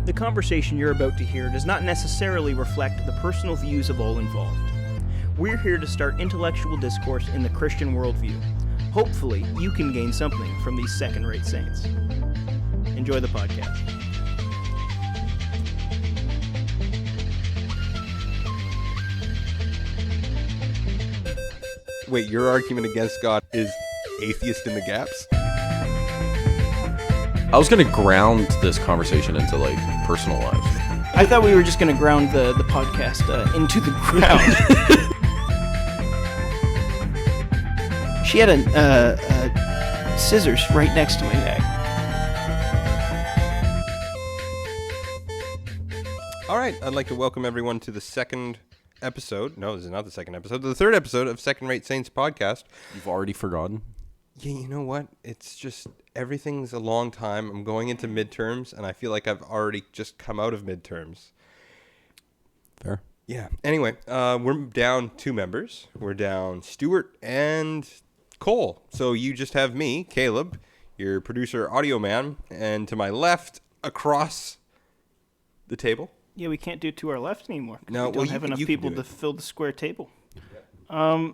The conversation you're about to hear does not necessarily reflect the personal views of all involved. We're here to start intellectual discourse in the Christian worldview. Hopefully, you can gain something from these second-rate saints. Enjoy the podcast. Wait, your argument against God is atheist in the gaps? I was going to ground this conversation into, personal lives. I thought we were just going to ground the podcast into the ground. She had a scissors right next to my neck. All right, I'd like to welcome everyone to the second episode. No, this is not the second episode. The third episode of Second Rate Saints podcast. You've already forgotten? Yeah, you know what? It's just, everything's a long time. I'm going into midterms, and I feel like I've already just come out of midterms. Fair. Yeah. Anyway, we're down 2 members. We're down Stuart and Cole. So you just have me, Caleb, your producer, audio man, and to my left, across the table. Yeah, we can't do it to our left anymore. No, we don't have enough people to fill the square table. I'm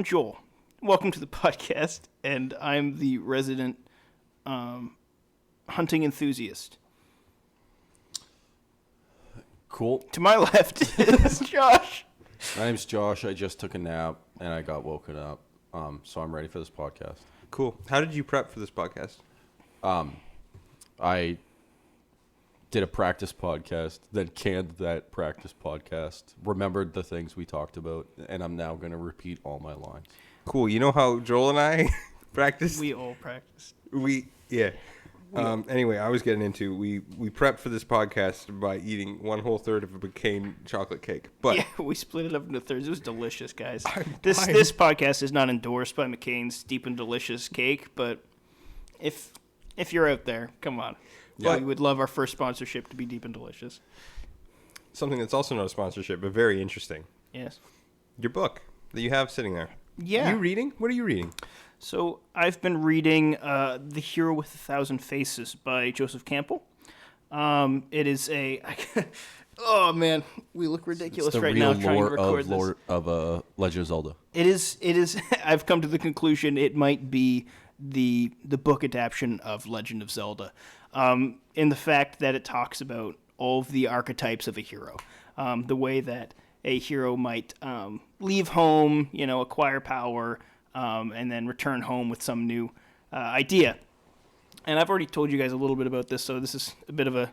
Joel. Welcome to the podcast, and I'm the resident hunting enthusiast. Cool. To my left is Josh. My name's Josh. I just took a nap, and I got woken up, so I'm ready for this podcast. Cool. How did you prep for this podcast? I did a practice podcast, then canned that practice podcast, remembered the things we talked about, and I'm now going to repeat all my lines. Cool. You know how Joel and I practiced? We all practiced. Anyway, I was getting into, we prepped for this podcast by eating 1/3 of a McCain chocolate cake. But yeah, we split it up into thirds. It was delicious, guys. This podcast is not endorsed by McCain's Deep and Delicious Cake, but if you're out there, come on. Yeah. We would love our first sponsorship to be Deep and Delicious. Something that's also not a sponsorship, but very interesting. Yes. Your book that you have sitting there. Yeah. Are you reading? What are you reading? So I've been reading The Hero with 1,000 Faces by Joseph Campbell. It is a... oh, man. We look ridiculous right now trying to record this. Of Legend of Zelda. It is. I've come to the conclusion it might be the book adaptation of Legend of Zelda, in the fact that it talks about all of the archetypes of a hero, the way that a hero might leave home, acquire power, and then return home with some new idea. And I've already told you guys a little bit about this, so this is this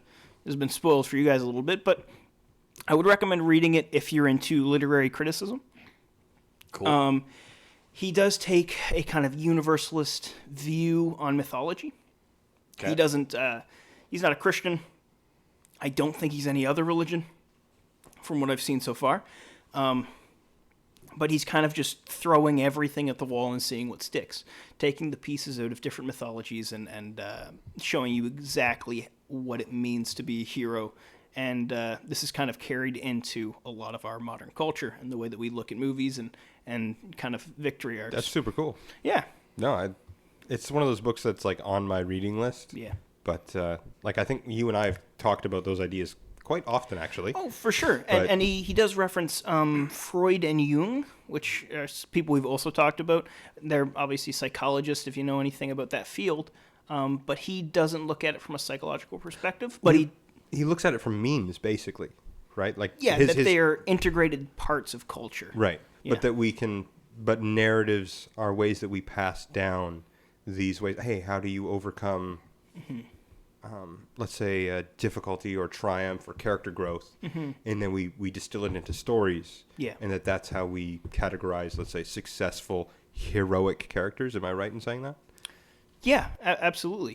has been spoiled for you guys a little bit, but I would recommend reading it if you're into literary criticism. Cool. He does take a kind of universalist view on mythology. Okay. He doesn't, he's not a Christian. I don't think he's any other religion from what I've seen so far. But he's kind of just throwing everything at the wall and seeing what sticks, taking the pieces out of different mythologies and showing you exactly what it means to be a hero. And this is kind of carried into a lot of our modern culture and the way that we look at movies and kind of victory arcs. That's super cool. Yeah. No, it's one of those books that's on my reading list. Yeah. But I think you and I have talked about those ideas quite often, actually. Oh, for sure. And he does reference Freud and Jung, which are people we've also talked about. They're obviously psychologists, if you know anything about that field. But he doesn't look at it from a psychological perspective. But he looks at it from memes, basically, right? They are integrated parts of culture. Right. Yeah. But narratives are ways that we pass down these ways. Hey, how do you overcome, let's say, difficulty or triumph or character growth? Mm-hmm. And then we distill it into stories. Yeah. And that's how we categorize, let's say, successful, heroic characters. Am I right in saying that? Yeah, absolutely.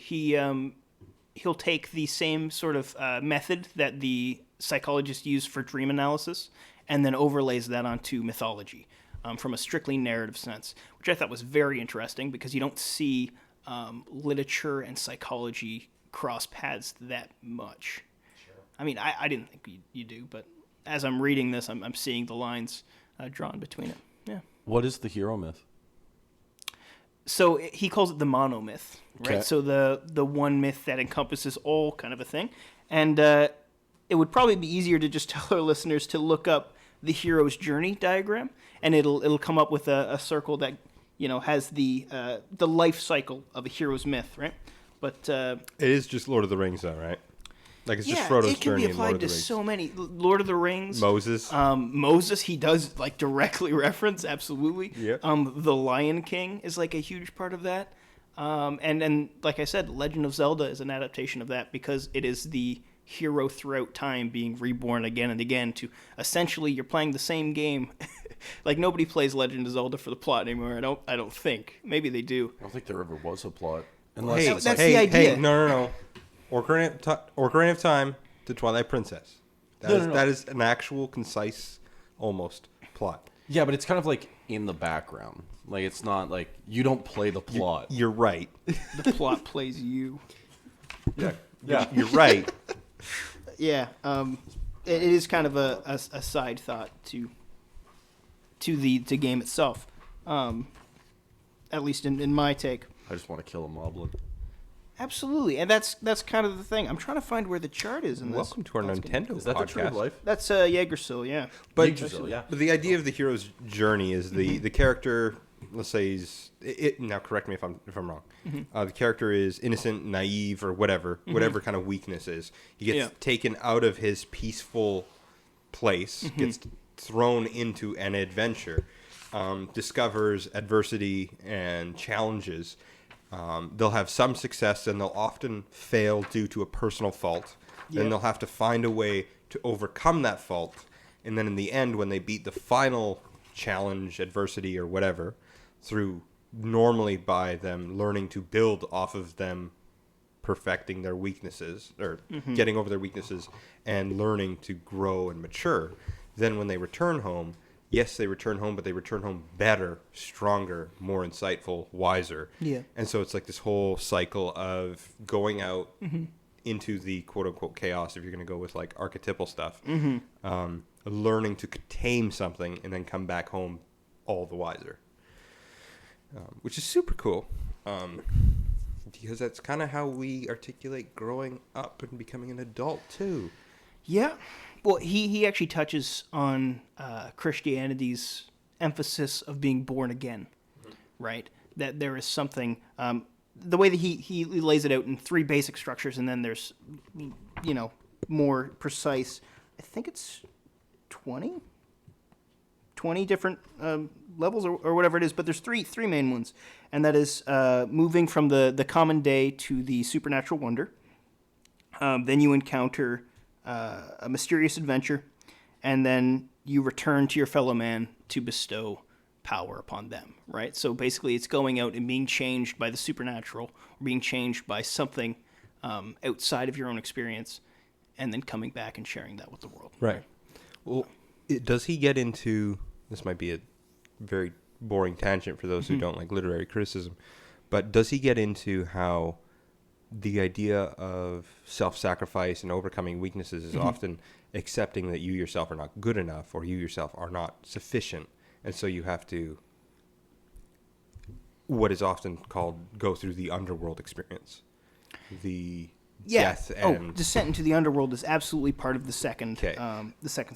He'll take the same sort of method that the psychologists use for dream analysis and then overlays that onto mythology from a strictly narrative sense, which I thought was very interesting because you don't see literature and psychology cross paths that much. Sure. I mean, I didn't think you do, but as I'm reading this, I'm seeing the lines drawn between it. Yeah. What is the hero myth? So he calls it the monomyth, right? Okay. So the one myth that encompasses all kind of a thing. And it would probably be easier to just tell our listeners to look up the hero's journey diagram, and it'll come up with a circle that has the life cycle of a hero's myth, right? But It is just Lord of the Rings, though, right? Like, it's just yeah, Frodo's it can journey be in Lord applied of the to Rings. so many. Lord of the Rings, Moses. Moses, he does like directly reference, absolutely. Yep. The Lion King is like a huge part of that. And like I said, Legend of Zelda is an adaptation of that because it is the hero throughout time being reborn again and again to essentially you're playing the same game. Like nobody plays Legend of Zelda for the plot anymore. I don't think. Maybe they do. I don't think there ever was a plot. Hey, Unless that's the idea. Hey, no. Ocarina of Time to Twilight Princess. That is an actual, concise, almost plot. yeah, but it's kind of like in the background. Like it's not like you don't play the plot. You're right. The plot plays you. Yeah. You're right. Yeah. It is kind of a side thought to the game itself. At least in my take. I just want to kill a moblin. Absolutely, and that's kind of the thing. I'm trying to find where the chart is in this. Welcome to our Nintendo Is that podcast. the true of life? That's Jaegersil, yeah. But, Yggdrasil, yeah. but the idea of the hero's journey is the character. Let's say he's now. Correct me if I'm wrong. The character is innocent, naive, or whatever kind of weakness is. He gets taken out of his peaceful place, gets thrown into an adventure, discovers adversity and challenges. They'll have some success, and they'll often fail due to a personal fault. Then they'll have to find a way to overcome that fault. And then in the end, when they beat the final challenge, adversity, or whatever, through normally by them learning to build off of them perfecting their weaknesses, or getting over their weaknesses, and learning to grow and mature, then when they return home, yes, they return home, but they return home better, stronger, more insightful, wiser. Yeah. And so it's like this whole cycle of going out into the quote-unquote chaos, if you're going to go with like archetypal stuff, learning to tame something and then come back home all the wiser, which is super cool, because that's kind of how we articulate growing up and becoming an adult too. Yeah. Well, he actually touches on Christianity's emphasis of being born again, right? That there is something, the way that he lays it out in three basic structures, and then there's, more precise, I think it's 20 different levels or whatever it is, but there's three main ones, and that is moving from the common day to the supernatural wonder. Then you encounter a mysterious adventure, and then you return to your fellow man to bestow power upon them, right? So basically it's going out and being changed by the supernatural, or being changed by something outside of your own experience, and then coming back and sharing that with the world. Right. Well, does he get into, this might be a very boring tangent for those who don't like literary criticism, but does he get into how the idea of self-sacrifice and overcoming weaknesses is often accepting that you yourself are not good enough, or you yourself are not sufficient, and so you have to, what is often called, go through the underworld experience, the death and descent into the underworld is absolutely part of the second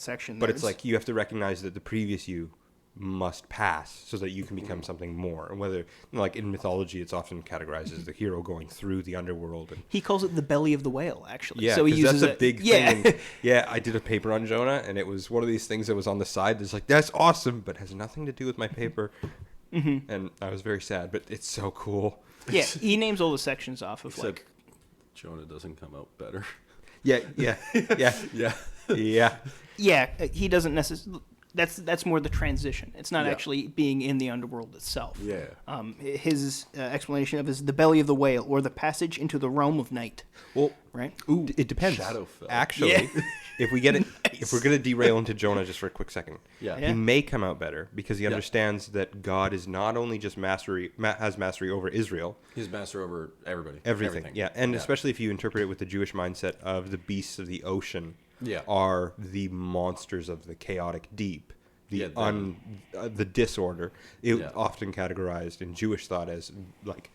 section. But it's like you have to recognize that the previous you must pass so that you can become something more. And whether, like in mythology, it's often categorized as the hero going through the underworld. And he calls it the belly of the whale, actually. yeah, so he uses that's a big thing. And, yeah, I did a paper on Jonah, and it was one of these things that was on the side that's like, that's awesome, but has nothing to do with my paper. And I was very sad, but it's so cool. Yeah, he names all the sections off of Except Jonah doesn't come out better. Yeah. Yeah, he doesn't necessarily. That's more the transition. It's not actually being in the underworld itself. Yeah. His explanation of is the belly of the whale, or the passage into the realm of night. Well, right. Ooh, it depends. Shadowfell. Actually, if we get it, if we're going to derail into Jonah just for a quick second, he may come out better because he understands that God is not only just has mastery over Israel. He's master over everybody. Everything. Yeah, and especially if you interpret it with the Jewish mindset of the beasts of the ocean. Yeah. Are the monsters of the chaotic deep. the disorder. Often categorized in Jewish thought as like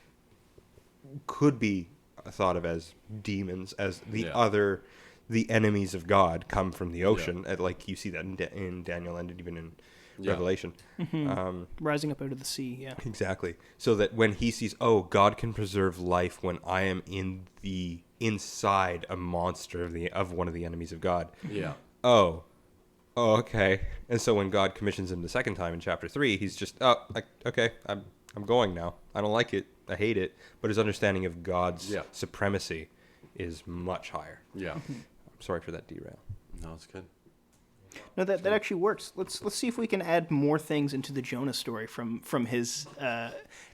could be thought of as demons, as the enemies of God come from the ocean. Like you see that in Daniel and even in Revelation. Rising up out of the sea, yeah. Exactly. So that when he sees, oh, God can preserve life when I am inside a monster of one of the enemies of God. Yeah. Oh, okay. And so when God commissions him the second time in chapter 3, he's just, okay, I'm going now. I don't like it. I hate it. But his understanding of God's supremacy is much higher. Yeah. I'm sorry for that derail. No, it's good. No, that actually works. Let's see if we can add more things into the Jonah story from his.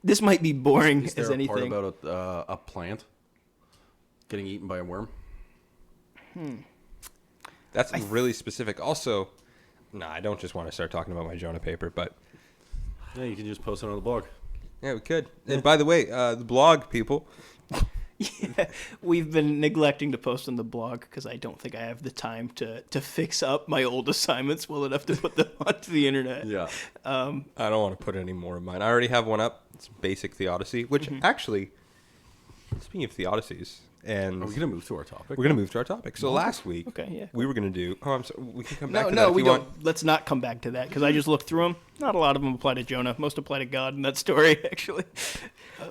This might be boring Is there as a anything. part about a plant getting eaten by a worm? That's really specific. Also, I don't just want to start talking about my Jonah paper, but Yeah, you can just post it on the blog. yeah, we could. And by the way, the blog people. Yeah, we've been neglecting to post on the blog because I don't think I have the time to fix up my old assignments well enough to put them onto the internet. Yeah. I don't want to put any more of mine. I already have one up. It's Basic Theodicy, which actually, speaking of theodicies, and Are we going to move to our topic? we're going to move to our topic. So last week, we were going to do. Oh, I'm sorry. We can come back to that. No, if we you don't. want. Let's not come back to that because I just looked through them. Not a lot of them apply to Jonah. Most apply to God in that story, actually.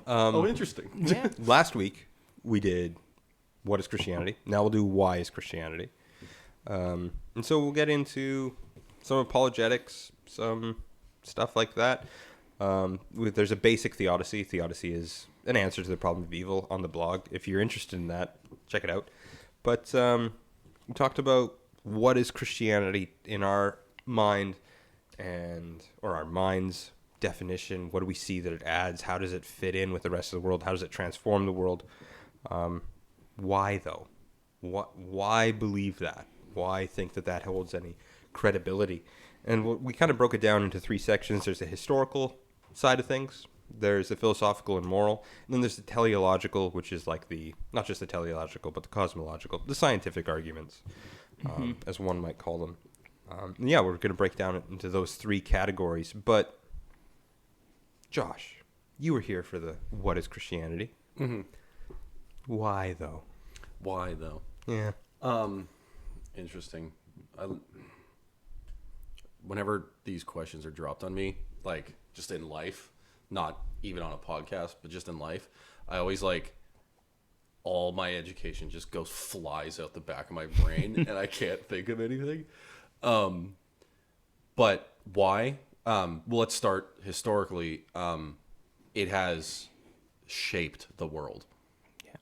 Oh, interesting. Yeah. Last week we did what is Christianity. Now we'll do why is Christianity. And so we'll get into some apologetics, some stuff like that. There's a basic theodicy. Theodicy is an answer to the problem of evil on the blog. If you're interested in that, check it out. But we talked about what is Christianity in our mind or our mind's definition. What do we see that it adds? How does it fit in with the rest of the world? How does it transform the world? Why though? Why believe that? Why think that holds any credibility? And we kind of broke it down into 3 sections. There's the historical side of things. There's the philosophical and moral. And then there's the teleological, which is like not just the teleological, but the cosmological, the scientific arguments, as one might call them. We're going to break down into those 3 categories. But, Josh, you were here for the what is Christianity? Mm-hmm. Why, though? Why, though? Yeah. Interesting. Whenever these questions are dropped on me, like just in life, not even on a podcast, but just in life, I always all my education just flies out the back of my brain and I can't think of anything. But why? Well, let's start historically. It has shaped the world. Yeah.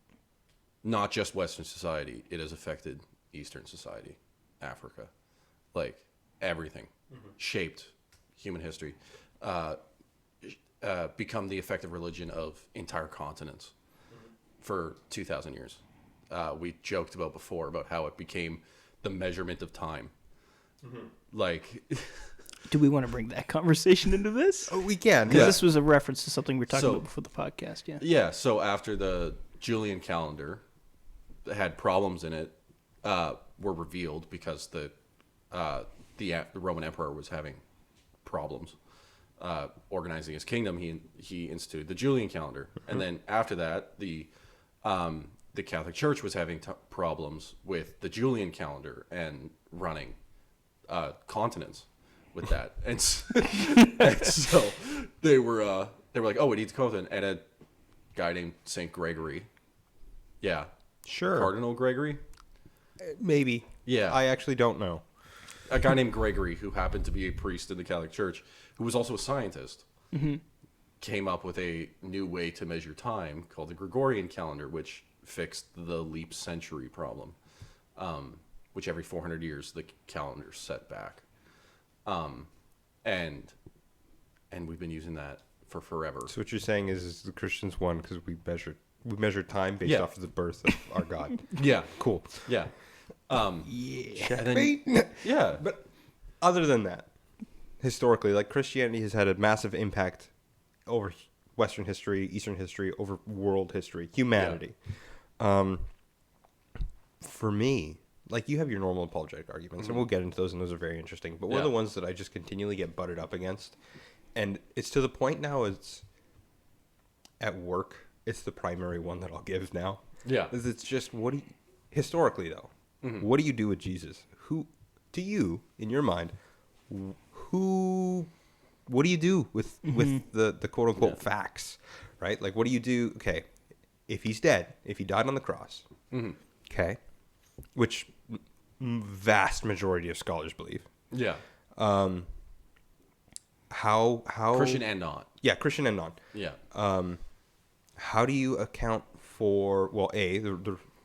Not just Western society. It has affected Eastern society, Africa, everything. Shaped human history. Become the effective religion of entire continents for 2,000 years. We joked about before about how it became the measurement of time. Do we want to bring that conversation into this? Oh, we can. Because this was a reference to something we were talking about before the podcast, yeah. Yeah, so after the Julian calendar had problems in it, were revealed because the Roman Emperor was having problems organizing his kingdom. He instituted the Julian calendar, and then after that, the Catholic Church was having problems with the Julian calendar and running continents with that, and so they were like, oh, we need to come up with and a guy named Saint Gregory, Cardinal Gregory, maybe, yeah, I actually don't know. A guy named Gregory, who happened to be a priest in the Catholic Church, who was also a scientist, came up with a new way to measure time called the Gregorian calendar, which fixed the leap century problem, which every 400 years the calendar's set back. And we've been using that for forever. So what you're saying is the Christians won because we measure time based off of the birth of our God. Yeah. Cool. Yeah. Yeah. But other than that, historically, Christianity has had a massive impact over Western history, Eastern history, over world history, humanity. For me, like you have your normal apologetic arguments, and we'll get into those, and those are very interesting. But one of the ones that I just continually get butted up against, and it's to the point now, it's at work, it's the primary one that I'll give now. Yeah. Is it's just, historically though, what do you do with Jesus? Who, to you, in your mind, what do you do with the quote unquote facts, right? Like, what do you do? Okay, if he's dead, if he died on the cross, okay, which vast majority of scholars believe. Yeah. How Christian and non. Yeah, Christian and non. Yeah. How do you account for, well, A,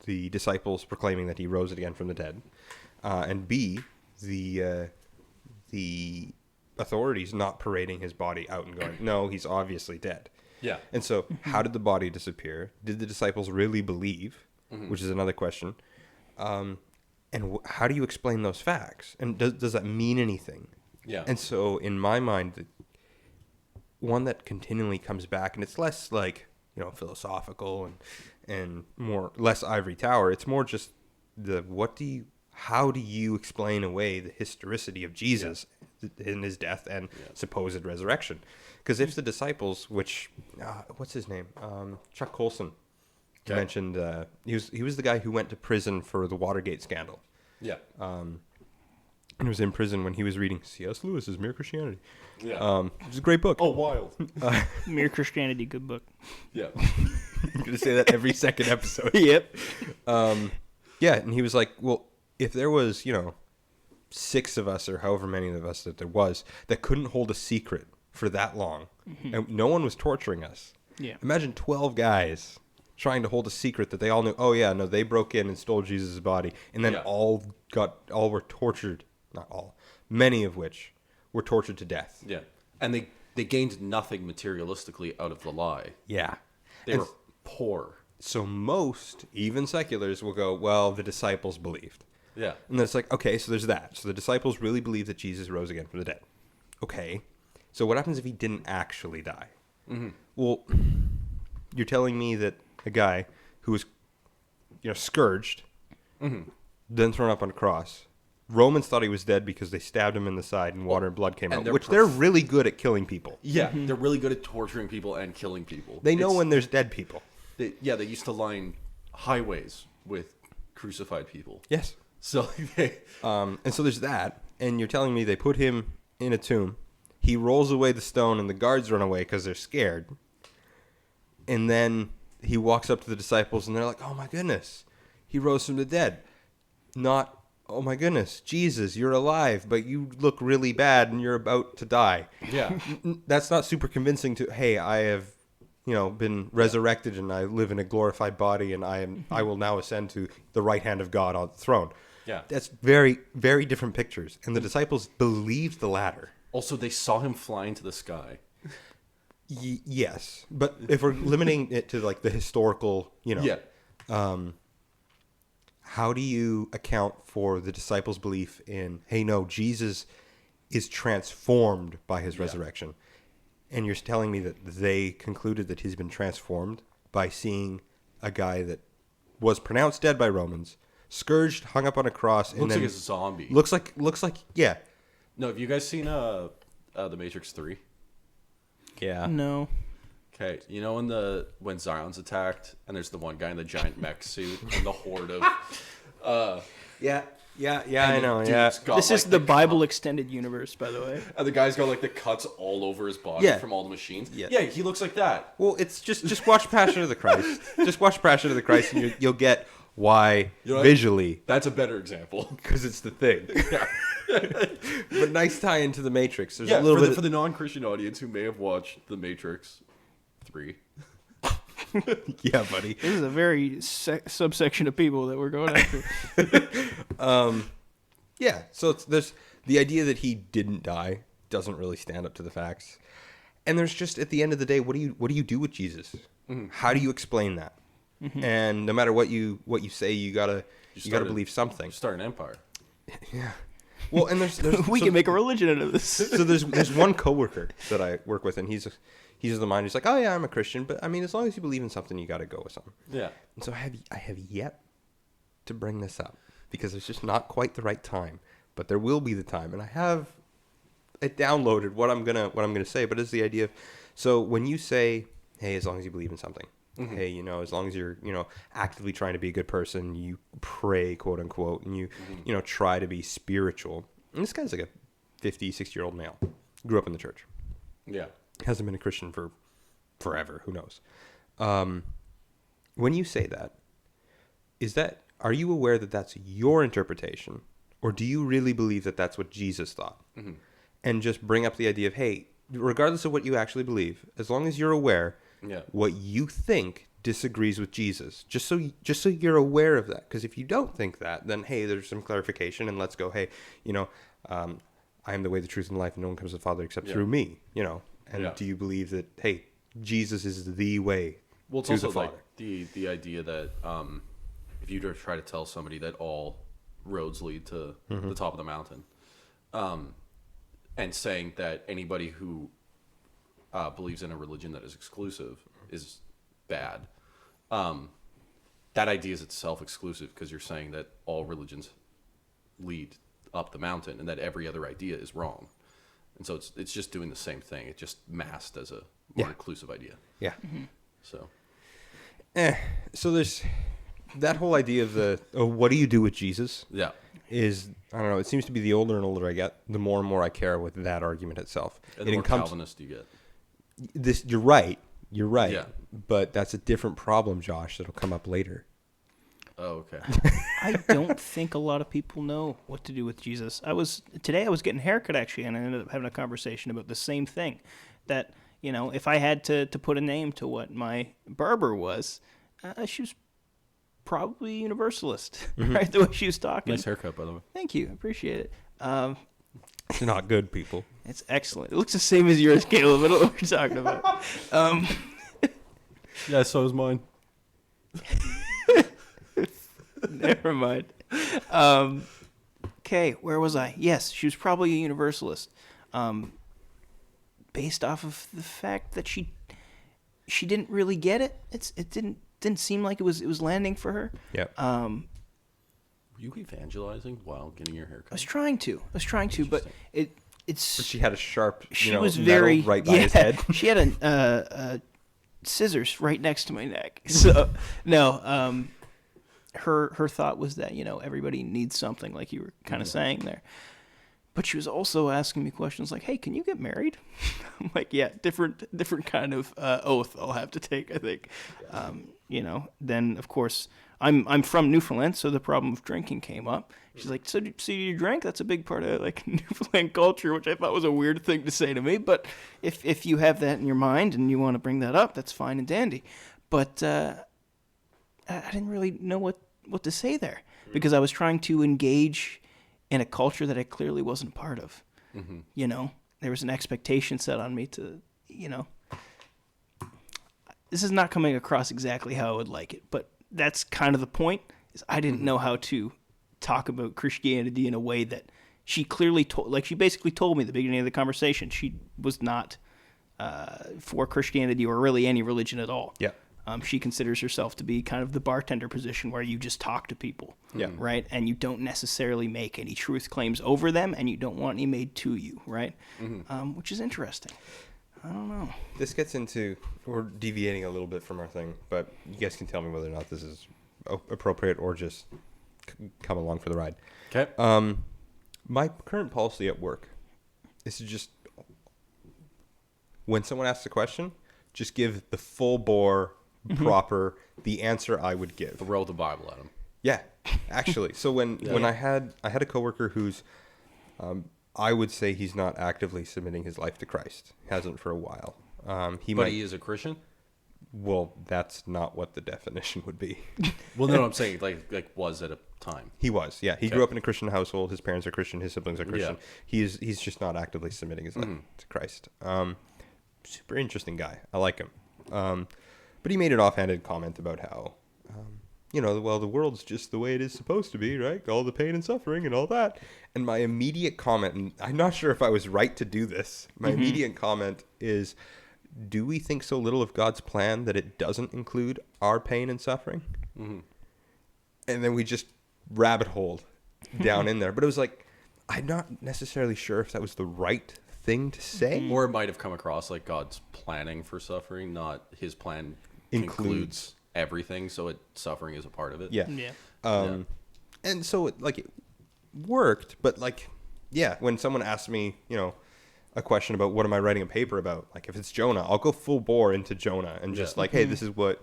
the disciples proclaiming that he rose again from the dead, and B, the authorities not parading his body out and going, no, he's obviously dead. Yeah. And so how did the body disappear? Did the disciples really believe? Which is another question. And how do you explain those facts? And does that mean anything? Yeah. And so in my mind, the one that continually comes back, and it's less like, philosophical and less ivory tower. It's more just how do you explain away the historicity of Jesus in his death and supposed resurrection? Because if the disciples, which, what's his name? Chuck Colson mentioned, he was the guy who went to prison for the Watergate scandal. Yeah. And was in prison when he was reading C.S. Lewis's Mere Christianity. Yeah. It was a great book. Oh, wild. Mere Christianity, good book. Yeah. I'm going to say that every second episode. Yep. Yeah, and he was like, well, if there was, 6 of us or however many of us that there was that couldn't hold a secret for that long, and no one was torturing us. Yeah. Imagine 12 guys trying to hold a secret that they all knew. Oh yeah, no, they broke in and stole Jesus' body, and then all were tortured. Not all, many of which were tortured to death. Yeah. And they gained nothing materialistically out of the lie. Yeah. They were poor. So most, even seculars, will go, well, the disciples believed. Yeah. And then it's like, okay, so there's that. So the disciples really believed that Jesus rose again from the dead. Okay. So what happens if he didn't actually die? Well, you're telling me that a guy who was, scourged, then thrown up on a cross. Romans thought he was dead because they stabbed him in the side and water and blood came out, which they're really good at killing people. Yeah, they're really good at torturing people and killing people. They know when there's dead people. They used to line highways with crucified people. Yes. So and so there's that, and you're telling me they put him in a tomb. He rolls away the stone, and the guards run away because they're scared. And then he walks up to the disciples, and they're like, "Oh my goodness, he rose from the dead." Not, "Oh my goodness, Jesus, you're alive, but you look really bad, and you're about to die." Yeah. That's not super convincing to, hey, I have, been resurrected, and I live in a glorified body, and I will now ascend to the right hand of God on the throne. Yeah. That's very, very different pictures. And the disciples believed the latter. Also, they saw him fly into the sky. Yes. But if we're limiting it to like the historical, how do you account for the disciples' belief in, hey, no, Jesus is transformed by his resurrection? And you're telling me that they concluded that he's been transformed by seeing a guy that was pronounced dead by Romans, scourged, hung up on a cross, and Looks then like a zombie. Looks like yeah. No, have you guys seen The Matrix 3? Yeah. No. Okay, when Zion's attacked and there's the one guy in the giant mech suit and the horde of Yeah, I know. This is the Bible extended universe, by the way. And the guy's got like the cuts all over his body from all the machines. Yeah, he looks like that. Well, it's just watch Passion of the Christ. Just watch Passion of the Christ, and you'll get why visually. That's a better example Because it's the thing. Yeah. But nice tie into the Matrix. There's a little bit for the non-Christian audience who may have watched The Matrix 3. Yeah, buddy. This is a very subsection of people that we're going after. Yeah, so there's the idea that he didn't die doesn't really stand up to the facts. And there's just, at the end of the day, what do you do with Jesus? How do you explain that? And no matter what you say, you gotta believe something. Start an empire. Yeah. Well, and there's we can make a religion out of this. So there's one coworker that I work with, and he's of the mind. He's like, oh yeah, I'm a Christian, but I mean, as long as you believe in something, you got to go with something. Yeah. And so I have yet to bring this up because it's just not quite the right time. But there will be the time, and I have it downloaded what I'm gonna say. But it's the idea of, so when you say, hey, as long as you believe in something, hey, as long as you're actively trying to be a good person, you pray, quote unquote, and you try to be spiritual. And this guy's like a 50, 60-year-old male, grew up in the church. Yeah. Hasn't been a Christian for forever. Who knows? When you say that, are you aware that that's your interpretation, or do you really believe that that's what Jesus thought? Mm-hmm. And just bring up the idea of, hey, regardless of what you actually believe, as long as you're aware, what you think disagrees with Jesus, just so you're aware of that. Because if you don't think that, then hey, there's some clarification, and let's go, hey, I am the way, the truth, and life, and no one comes to the Father except through me. And do you believe that, hey, Jesus is the way it's to also the Father? Like the idea that if you try to tell somebody that all roads lead to the top of the mountain, and saying that anybody who believes in a religion that is exclusive is bad, that idea is itself exclusive, because you're saying that all religions lead up the mountain and that every other idea is wrong. And so it's just doing the same thing. It just masked as a more inclusive idea. Yeah. Mm-hmm. So. So there's that whole idea of what do you do with Jesus? Yeah. Is, I don't know, it seems to be the older and older I get, the more and more I care with that argument itself. And the more Calvinist you get. You're right. Yeah. But that's a different problem, Josh, that'll come up later. Oh, okay. I don't think a lot of people know what to do with Jesus. Today I was getting a haircut, actually, and I ended up having a conversation about the same thing. That, if I had to put a name to what my barber was, she was probably Universalist, right? The way she was talking. Nice haircut, by the way. Thank you. I appreciate it. It's not good, people. It's excellent. It looks the same as yours, Caleb. I don't know what you're talking about. Yeah, so is mine. Never mind. Okay, where was I? Yes, she was probably a Universalist, based off of the fact that she didn't really get it. It didn't seem like it was landing for her. Yep. Were you evangelizing while getting your haircut? I was trying to, but it's. But she had a sharp, She was metal very right by his head. She had a scissors right next to my neck. So no. Her thought was that everybody needs something, like you were kind of saying there, but she was also asking me questions like, "Hey, can you get married?" I'm like, "Yeah, different kind of oath I'll have to take, I think." Then of course I'm from Newfoundland, so the problem of drinking came up. She's like, "So you drink? That's a big part of like Newfoundland culture," which I thought was a weird thing to say to me. But if you have that in your mind and you want to bring that up, that's fine and dandy. But I didn't really know what to say there, because I was trying to engage in a culture that I clearly wasn't part of. Mm-hmm. There was an expectation set on me to, this is not coming across exactly how I would like it, but that's kind of the point, is I didn't know how to talk about Christianity in a way that she clearly she basically told me at the beginning of the conversation she was not for Christianity or really any religion at all. Yeah. She considers herself to be kind of the bartender position, where you just talk to people, right? And you don't necessarily make any truth claims over them, and you don't want any made to you, right? Mm-hmm. Which is interesting. I don't know. This gets into, we're deviating a little bit from our thing, but you guys can tell me whether or not this is appropriate or just come along for the ride. Okay. My current policy at work is to just, when someone asks a question, just give the full bore, proper, the answer I would give. Throw the Bible at him. Yeah, actually. So when I had a coworker who's, I would say he's not actively submitting his life to Christ. Hasn't for a while. He is a Christian? Well, that's not what the definition would be. Well, no, I'm saying like was at a time. He was, yeah. He grew up in a Christian household. His parents are Christian. His siblings are Christian. Yeah. He's just not actively submitting his life to Christ. Super interesting guy. I like him. But he made an offhanded comment about how, the world's just the way it is supposed to be, right? All the pain and suffering and all that. And my immediate comment, and I'm not sure if I was right to do this, my immediate comment is, do we think so little of God's plan that it doesn't include our pain and suffering? Mm-hmm. And then we just rabbit hole down in there. But it was like, I'm not necessarily sure if that was the right thing to say. Or it might have come across like God's planning for suffering, not his plan includes everything, so suffering is a part of it. Yeah. Yeah. And so it worked, but like, yeah, when someone asks me, a question about what am I writing a paper about, like if it's Jonah, I'll go full bore into Jonah and just hey, this is what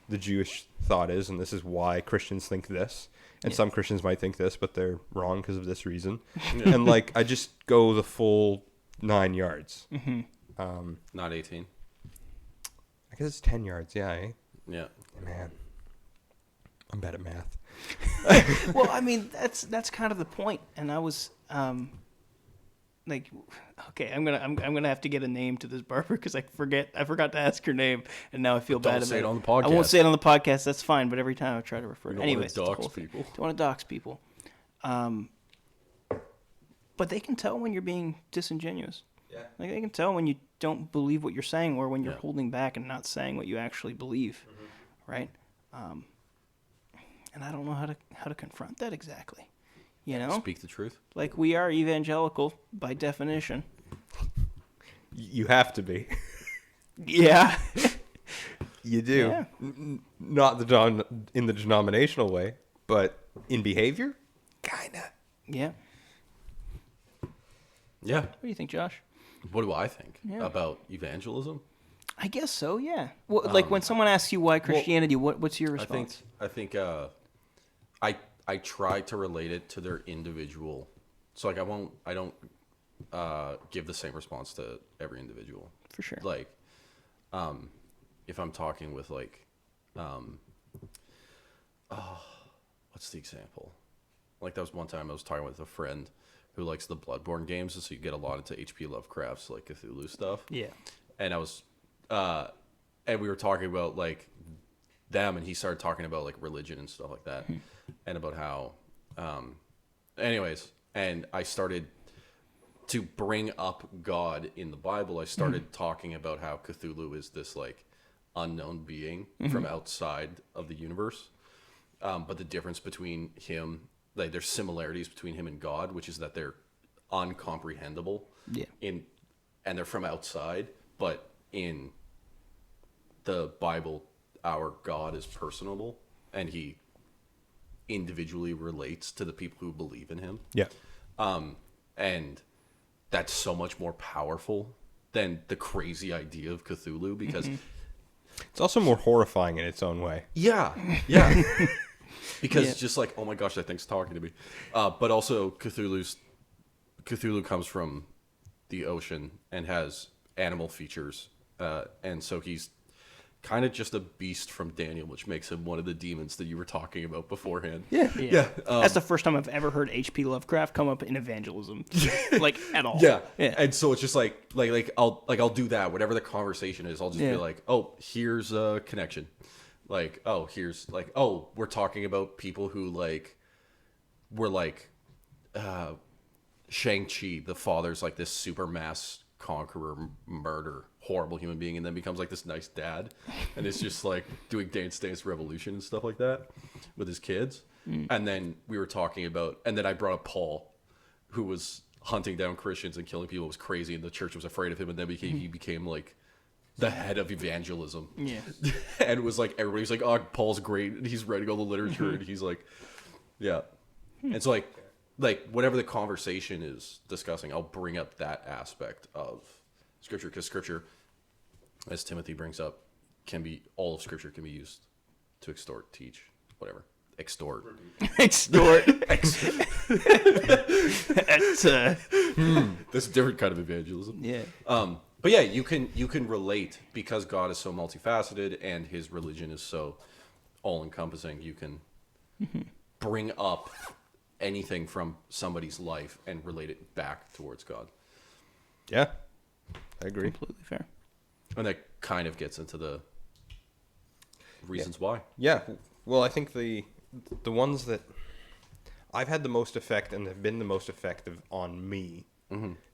the Jewish thought is, and this is why Christians think this. And some Christians might think this, but they're wrong because of this reason. And like, I just go the full 9 yards. Not 18. I guess it's 10 yards. Yeah. Eh? Yeah. Man, I'm bad at math. Well, I mean, that's kind of the point. And I was okay, I'm gonna have to get a name to this barber because I forgot to ask her name, and now I feel bad about it. Don't say it on the podcast. I won't say it on the podcast. That's fine. But every time I try to refer. Anyways, don't want to dox people. Don't want to dox people. But they can tell when you're being disingenuous. Yeah. Like they can tell when you don't believe what you're saying, or when you're holding back and not saying what you actually believe, right? And I don't know how to confront that exactly. Speak the truth. Like, we are evangelical by definition. You have to be. Yeah. You do. Yeah. Not in the denominational way, but in behavior, kinda. Yeah. Yeah. What do you think, Josh? What do I think about evangelism? I guess so. Yeah. Well, like when someone asks you why Christianity, what's your response? I think I try to relate it to their individual. So like I don't give the same response to every individual. For sure. Like, if I'm talking with like, what's the example? Like that was one time I was talking with a friend who likes the Bloodborne games, so you get a lot into H.P. Lovecraft's like Cthulhu stuff. Yeah. And I was, and we were talking about like them, and he started talking about like religion and stuff like that, and about how, anyways, and I started to bring up God in the Bible. I started talking about how Cthulhu is this like unknown being from outside of the universe, but the difference between him, like there's similarities between him and God, which is that they're uncomprehendable and they're from outside, but in the Bible, our God is personable, and he individually relates to the people who believe in him. Yeah. And that's so much more powerful than the crazy idea of Cthulhu, because it's also more horrifying in its own way. Yeah. Because it's just like, oh my gosh, that thing's talking to me. But also Cthulhu comes from the ocean and has animal features. And so he's kind of just a beast from Daniel, which makes him one of the demons that you were talking about beforehand. Yeah. That's the first time I've ever heard H.P. Lovecraft come up in evangelism, like at all. Yeah. And so it's just like I'll do that. Whatever the conversation is, I'll just be like, oh, here's a connection. Like, oh, here's like, oh, we're talking about people who like were like Shang-Chi, the father's like this super mass conqueror, murder, horrible human being, and then becomes like this nice dad, and it's just like doing Dance Revolution and stuff like that with his kids. And then we were talking about, and then I brought up Paul, who was hunting down Christians and killing people. It was crazy, and the church was afraid of him, and then he became like the head of evangelism. Yeah. And it was like, everybody's like, oh, Paul's great, and he's writing all the literature, and he's like, yeah. And so like whatever the conversation is discussing, I'll bring up that aspect of Scripture, because Scripture, as Timothy brings up, all of Scripture can be used to extort, teach, whatever. Extort. Extort. That's a different kind of evangelism. Yeah. But yeah, you can relate, because God is so multifaceted and his religion is so all-encompassing. You can bring up anything from somebody's life and relate it back towards God. Yeah, I agree. Completely fair. And that kind of gets into the reasons why. Yeah. Well, I think the ones that I've had the most effect and have been the most effective on me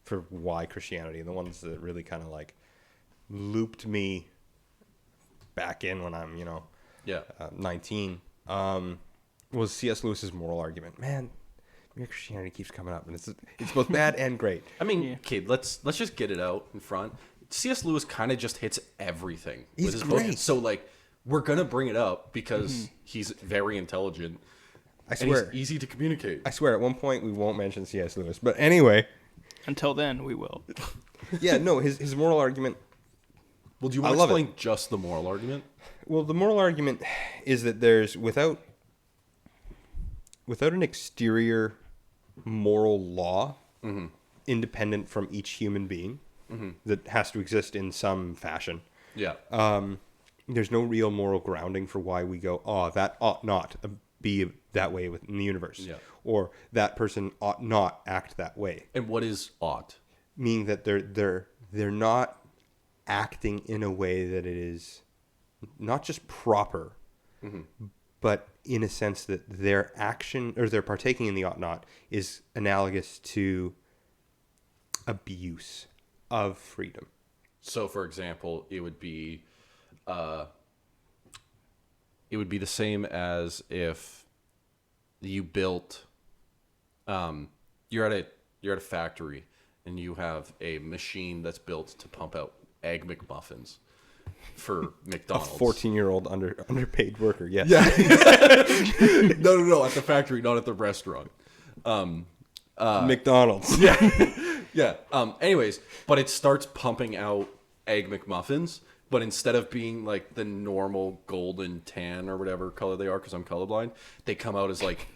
for why Christianity, and the ones that really kind of like looped me back in when I'm 19, was C.S. Lewis's moral argument. Man, mere Christianity keeps coming up, and it's both bad and great. I mean, okay, let's just get it out in front. C.S. Lewis kind of just hits everything with his great. book. So, like, we're going to bring it up because he's very intelligent. I swear. And he's easy to communicate. I swear, at one point we won't mention C.S. Lewis. But anyway. Until then, we will. Yeah, no, his moral argument. Well, do you want to explain just the moral argument? Well, the moral argument is that there's, without an exterior moral law independent from each human being that has to exist in some fashion. Yeah. There's no real moral grounding for why we go, oh, that ought not be that way in the universe. Yeah. Or that person ought not act that way. And what is ought? Meaning that they're not acting in a way that it is not just proper, but in a sense that their action or their partaking in the ought not is analogous to abuse of freedom. So, for example, it would be the same as if you built, you're at a factory and you have a machine that's built to pump out Egg McMuffins for McDonald's. A 14-year-old underpaid worker, yes. Yeah. No, at the factory, not at the restaurant. McDonald's. Yeah. Anyways, but it starts pumping out Egg McMuffins, but instead of being like the normal golden tan or whatever color they are, because I'm colorblind, they come out as like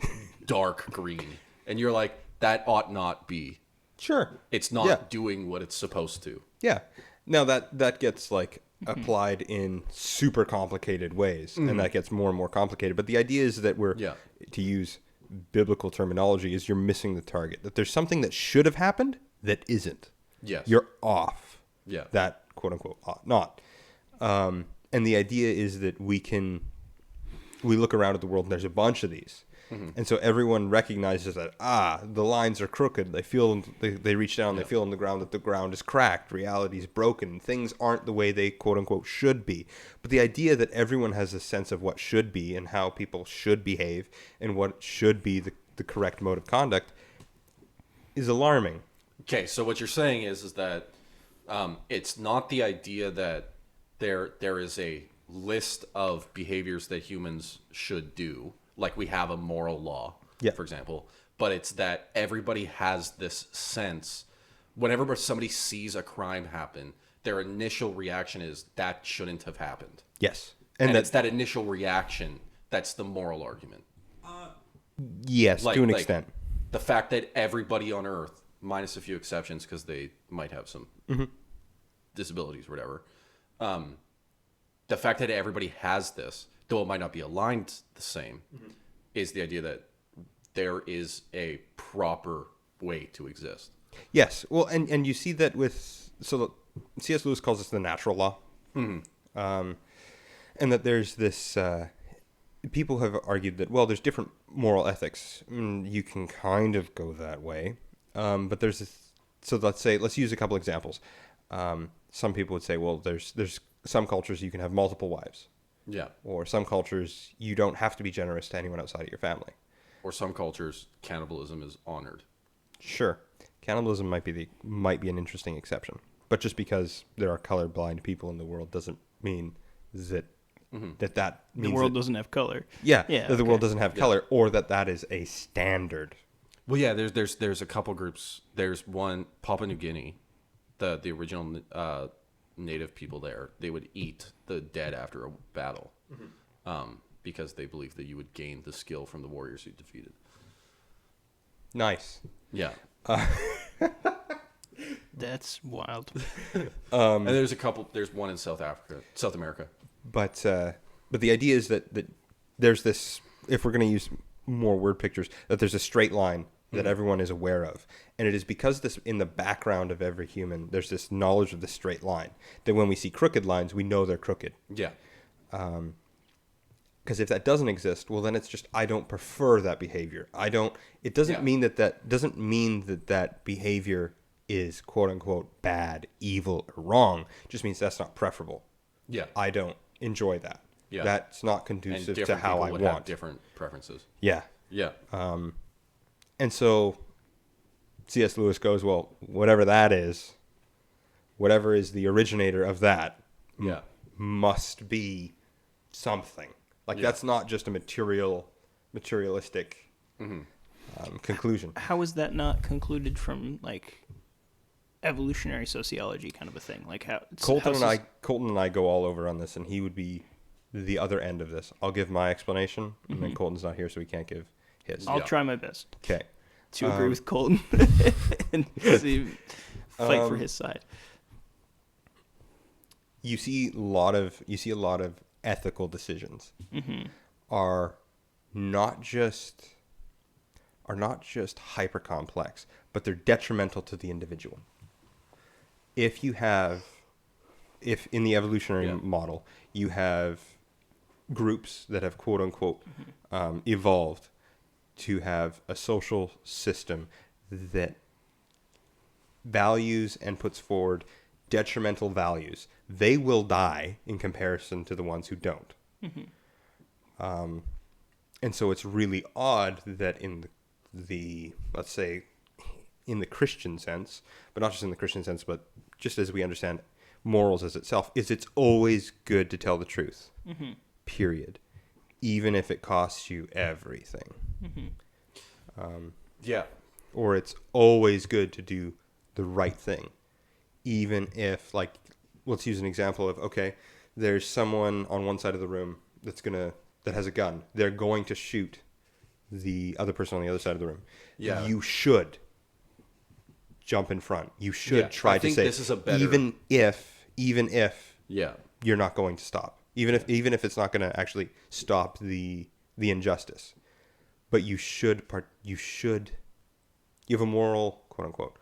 dark green. And you're like, that ought not be. Sure. It's not doing what it's supposed to. Yeah. Now that gets like applied in super complicated ways, and that gets more and more complicated. But the idea is that to use biblical terminology, is you're missing the target. That there's something that should have happened that isn't. Yes. You're off. Yeah. That quote unquote ought not. And the idea is that we look around at the world and there's a bunch of these. And so everyone recognizes that, the lines are crooked. They reach down, they feel on the ground that the ground is cracked. Reality is broken. Things aren't the way they, quote unquote, should be. But the idea that everyone has a sense of what should be and how people should behave and what should be the correct mode of conduct is alarming. Okay, so what you're saying is that it's not the idea that there is a list of behaviors that humans should do, like we have a moral law, for example, but it's that everybody has this sense, whenever somebody sees a crime happen, their initial reaction is, that shouldn't have happened. Yes. And it's that initial reaction that's the moral argument. Yes, to an extent. The fact that everybody on Earth, minus a few exceptions because they might have some disabilities or whatever, the fact that everybody has this, though it might not be aligned the same, is the idea that there is a proper way to exist. Yes. Well, and you see that C.S. Lewis calls this the natural law. And that there's this, people have argued that, well, there's different moral ethics. You can kind of go that way. But there's this, so let's use a couple examples. Some people would say, well, there's some cultures you can have multiple wives. Yeah. Or some cultures, you don't have to be generous to anyone outside of your family. Or some cultures, cannibalism is honored. Sure. Cannibalism might be an interesting exception. But just because there are colorblind people in the world doesn't mean that that means the world doesn't have color. Yeah, that the world doesn't have color, or that is a standard. Well, yeah, there's a couple groups. There's one, Papua New Guinea, the original native people there, they would eat the dead after a battle because they believed that you would gain the skill from the warriors you defeated. Nice. Yeah. That's wild. And there's one in South America. But the idea is that there's this, if we're going to use more word pictures, that there's a straight line that everyone is aware of. And it is because this, in the background of every human, there's this knowledge of the straight line, that when we see crooked lines, we know they're crooked. Yeah. Because if that doesn't exist, well, then it's just, I don't prefer that behavior. It doesn't mean that behavior is quote unquote bad, evil, or wrong. It just means that's not preferable. Yeah. I don't enjoy that. Yeah. That's not And conducive to different how people I would have want. different preferences. Yeah. Yeah. And so C.S. Lewis goes, well, whatever that is, whatever is the originator of that Yeah. must be something. Like, Yeah. that's not just a materialistic conclusion. How is that not concluded from like evolutionary sociology kind of a thing? Like how Colton and I go all over on this, and he would be the other end of this. I'll give my explanation, and then Colton's not here, so he can't give his. I'll try my best Okay. to agree with Colton and fight for his side. You see a lot of ethical decisions are not just hyper complex, but they're detrimental to the individual. If in the evolutionary model you have groups that have quote unquote evolved to have a social system that values and puts forward detrimental values, they will die in comparison to the ones who don't. And so it's really odd that in the let's say in the Christian sense, but not just in the Christian sense, but just as we understand morals as itself, is it's always good to tell the truth. Period. Even if it costs you everything. Yeah. Or it's always good to do the right thing. Even if, like, let's use an example of, okay, there's someone on one side of the room that has a gun. They're going to shoot the other person on the other side of the room. Yeah. You should jump in front. You should try to say, this is a better... even if Yeah. you're not going to stop. Even if it's not going to actually stop the injustice. But you have a moral, quote unquote.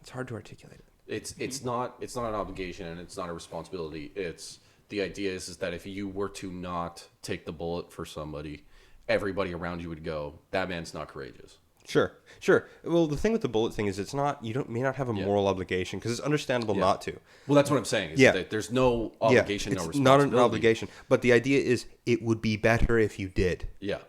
It's hard to articulate it. It's not an obligation and it's not a responsibility. It's the idea is that if you were to not take the bullet for somebody, everybody around you would go, that man's not courageous. Sure. Well, the thing with the bullet thing is may not have a moral obligation because it's understandable not to. Well, that's what I'm saying. Is that there's no obligation, no it's responsibility. not an obligation. But the idea is it would be better if you did. Yeah.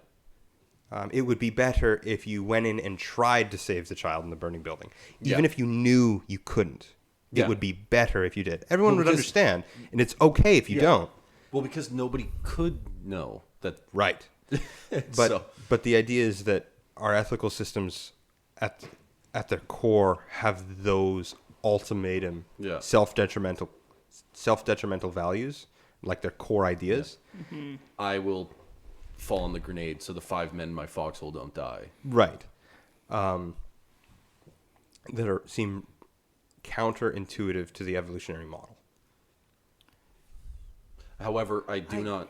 It would be better if you went in and tried to save the child in the burning building. Even if you knew you couldn't. It would be better if you did. Everyone would understand, and it's okay if you don't. Well, because nobody could know that. Right. But the idea is that our ethical systems at their core have those ultimatum self-detrimental values, like their core ideas. Yeah. I will fall on the grenade so the 5 men in my foxhole don't die. Right. That seem counterintuitive to the evolutionary model. However, I do not.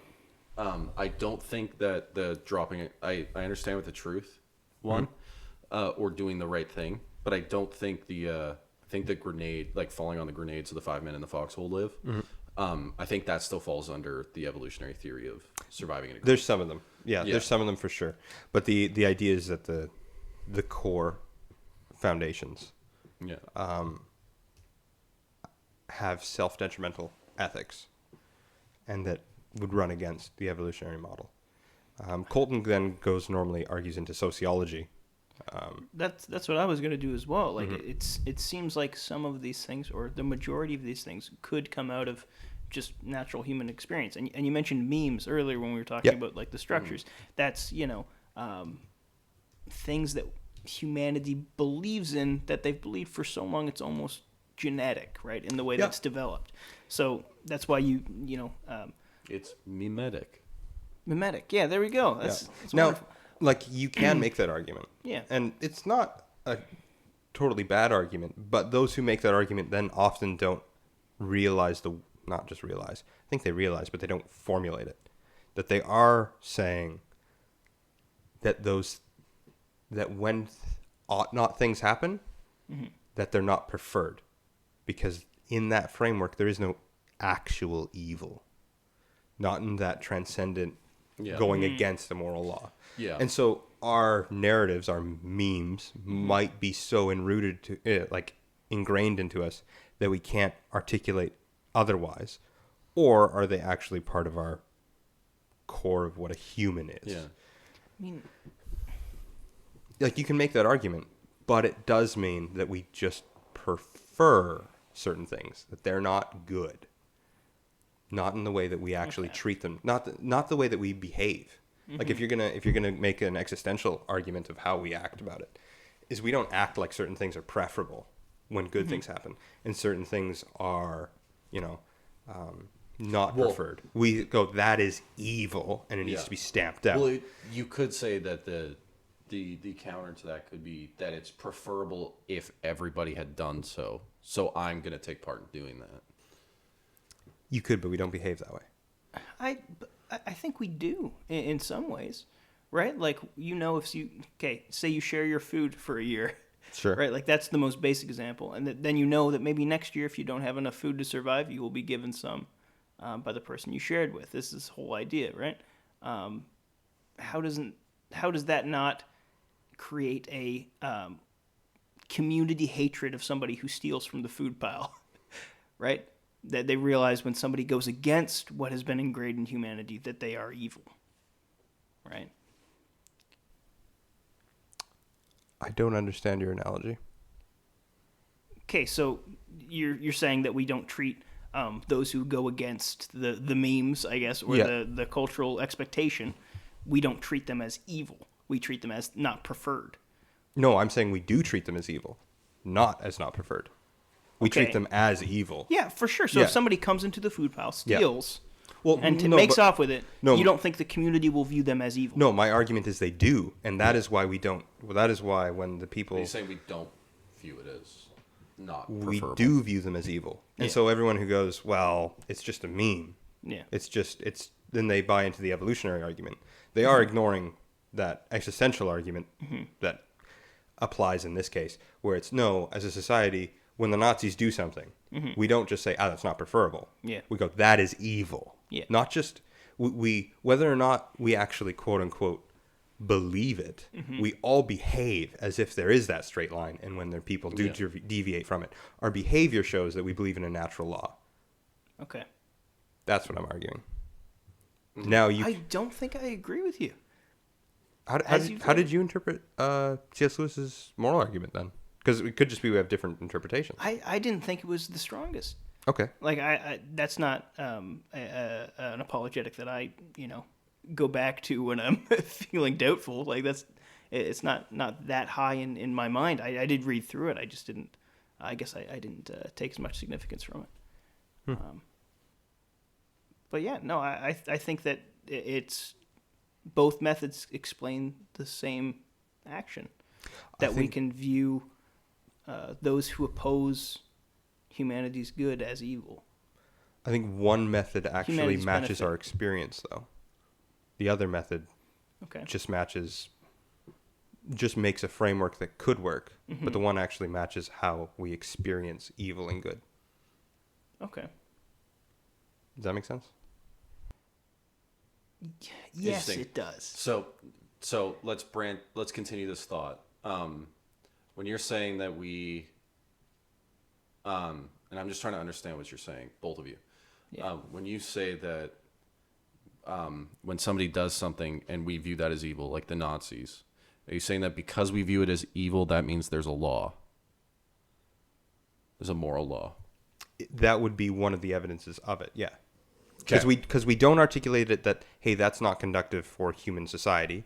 I don't think that the dropping it. I understand with the truth one, or doing the right thing, but I don't think the grenade, like falling on the grenade so the 5 men in the foxhole live. I think that still falls under the evolutionary theory of surviving in a group. There's some of them. Yeah, there's some of them for sure. But the idea is that the core foundations have self-detrimental ethics and that would run against the evolutionary model. Colton then argues into sociology. That's what I was going to do as well. Like it seems like some of these things, or the majority of these things, could come out of just natural human experience. And you mentioned memes earlier when we were talking about like the structures. That's things that humanity believes in, that they've believed for so long it's almost genetic, right? In the way that's developed. So that's why it's mimetic. Mimetic. Yeah, there we go. That's now, wonderful. like, you can make that argument. Yeah. And it's not a totally bad argument, but those who make that argument then often don't realize not just realize, I think they realize, but they don't formulate it. That they are saying that when ought not things happen, that they're not preferred. Because in that framework, there is no actual evil. Not in that transcendent going against the moral law. Yeah. And so our narratives, our memes, might be so ingrained into us that we can't articulate otherwise, or are they actually part of our core of what a human is? Yeah. I mean, Like, you can make that argument, but it does mean that we just prefer certain things, that they're not good, not in the way that we actually treat them, not the way that we behave. Like, if you're gonna make an existential argument of how we act about it, is we don't act like certain things are preferable when good things happen, and certain things are, not preferred. We go, that is evil, and it needs to be stamped out. Well, you could say that the counter to that could be that it's preferable if everybody had done so. So I'm going to take part in doing that. You could, but we don't behave that way. I think we do in some ways, right? Like, if say you share your food for a year, Sure. right? Like, that's the most basic example. And then you know that maybe next year, if you don't have enough food to survive, you will be given some by the person you shared with. This is the whole idea, right? How does that not create a community hatred of somebody who steals from the food pile, right? That they realize when somebody goes against what has been ingrained in humanity that they are evil, right? I don't understand your analogy. Okay, so you're saying that we don't treat those who go against the memes, I guess, or the cultural expectation, we don't treat them as evil. We treat them as not preferred. No, I'm saying we do treat them as evil, not as not preferred. We treat them as evil. Yeah, for sure. So if somebody comes into the food pile, steals, makes off with it, you don't think the community will view them as evil? No, my argument is they do, and that is why we don't. Well, that is why when the people... Are you saying we don't view it as not preferable? We do view them as evil. And so everyone who goes, well, it's just a meme. Yeah. Then they buy into the evolutionary argument. They are ignoring that existential argument that applies in this case, where it's, no, as a society, when the Nazis do something, we don't just say, that's not preferable. Yeah. We go, that is evil. Yeah. Not just, we whether or not we actually, quote unquote, believe it, we all behave as if there is that straight line, and when there people do deviate from it, our behavior shows that we believe in a natural law. Okay. That's what I'm arguing. Now I don't think I agree with you. How did you interpret C.S. Lewis's moral argument then? Because it could just be we have different interpretations. I didn't think it was the strongest. Okay. Like, I that's not an apologetic that I go back to when I'm feeling doubtful. Like, it's not that high in my mind. I did read through it. I just didn't. I guess I didn't take as much significance from it. But yeah, no, I think that it's both methods explain the same action. That we can view those who oppose humanity's good as evil. I think one method actually Humanity's matches benefit. our experience, though. The other method Okay. just makes a framework that could work, but the one actually matches how we experience evil and good. Okay. Does that make sense? Yes, Interesting. it does. So let's continue this thought. When you're saying that we, and I'm just trying to understand what you're saying, both of you. Yeah. When you say that, when somebody does something and we view that as evil, like the Nazis, are you saying that because we view it as evil, that means there's a law? There's a moral law. That would be one of the evidences of it, yeah. Okay. Because we don't articulate it that, hey, that's not conductive for human society,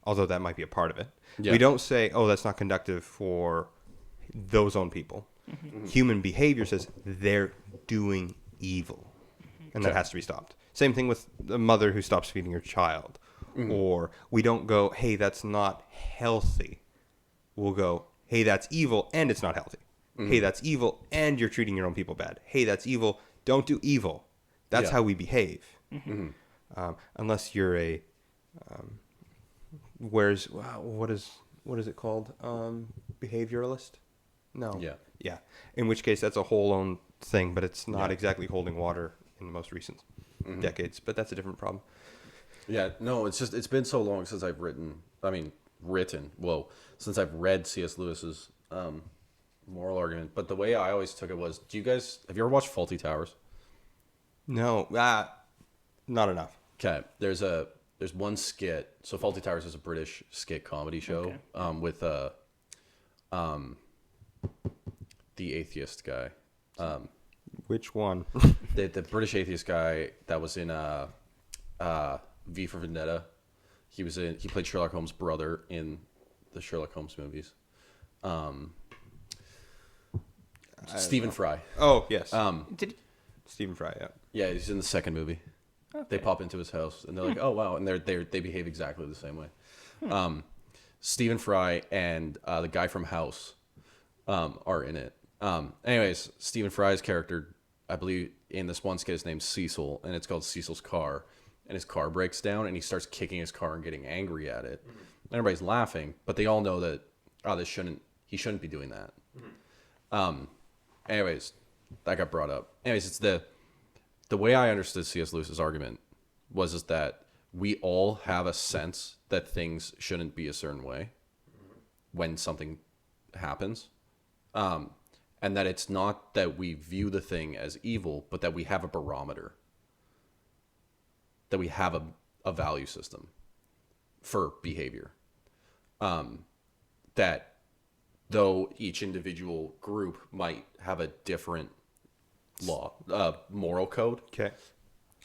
although that might be a part of it. Yeah. We don't say, oh, that's not conductive for those own people. Human behavior says they're doing evil, and that has to be stopped. Same thing with the mother who stops feeding her child. Or we don't go, hey, that's not healthy. We'll go, hey, that's evil, and it's not healthy. Hey, that's evil, and you're treating your own people bad. Hey, that's evil, don't do evil. That's how we behave. Unless you're a, what is it called? Behavioralist? No. Yeah. In which case, that's a whole own thing, but it's not exactly holding water in the most recent decades. But that's a different problem. Yeah, no, it's been so long since I've since I've read C.S. Lewis's moral argument. But the way I always took it was, have you ever watched Faulty Towers? No, not enough. Okay, there's one skit. So Faulty Towers is a British skit comedy show with the atheist guy. Which one? The British atheist guy that was in V for Vendetta. He played Sherlock Holmes' brother in the Sherlock Holmes movies. Stephen Fry. Oh, yes. Did Stephen Fry, yeah. Yeah, he's in the second movie. okay. They pop into his house and they're like, "Oh wow!" And they behave exactly the same way. Stephen Fry and the guy from House are in it. Anyways, Stephen Fry's character, I believe, in this one skit, his name's Cecil, and it's called Cecil's Car. And his car breaks down, and he starts kicking his car and getting angry at it. Mm-hmm. Everybody's laughing, but they all know that he shouldn't be doing that. Mm-hmm. Anyways, that got brought up. Anyways, it's the way I understood C.S. Lewis's argument is that we all have a sense that things shouldn't be a certain way when something happens. And that it's not that we view the thing as evil, but that we have a barometer. That we have a value system for behavior. That though each individual group might have a different moral code, Okay.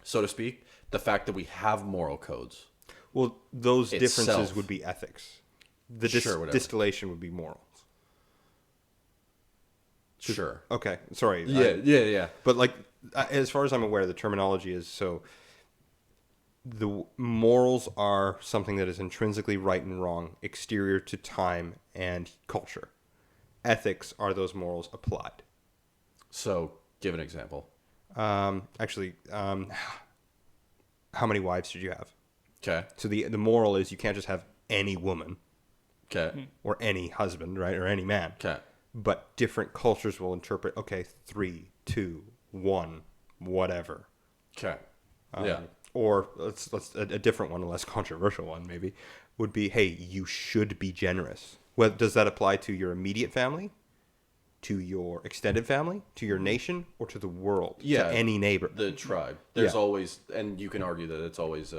so to speak, the fact that we have moral codes. Well, those Itself. differences would be ethics. The Whatever. distillation would be morals. Sure. Okay, sorry. Yeah. But like, as far as I'm aware, the terminology is so. The morals are something that is intrinsically right and wrong, exterior to time and culture. Ethics are those morals applied. So, give an example. Actually, how many wives should you have? Okay. So the moral is you can't just have any woman Okay. or any husband, right, or any man. Okay. But different cultures will interpret, 3, 2, 1, whatever. Okay. Yeah. Or let's a different one, a less controversial one maybe, would be, hey, you should be generous. Well, does that apply to your immediate family, to your extended family, to your nation, or to the world? Yeah. To any neighbor? The tribe. There's Yeah. always, and you can argue that it's always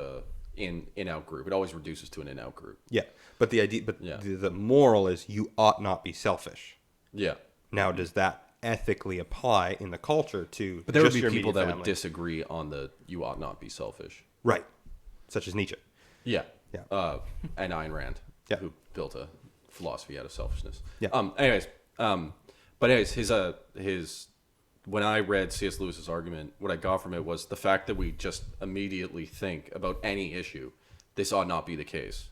in-out group. It always reduces to an in-out group. Yeah. But the idea, Yeah. the moral is you ought not be selfish. Yeah. Now, does that ethically apply in the culture to But there would just be your people immediate that family? would disagree on the you ought not be selfish. Right. Such as Nietzsche. Yeah. Yeah. And Ayn Rand, Yeah. who built a philosophy out of selfishness. Yeah. But anyways, his when I read C.S. Lewis's argument, what I got from it was the fact that we just immediately think about any issue, this ought not be the case.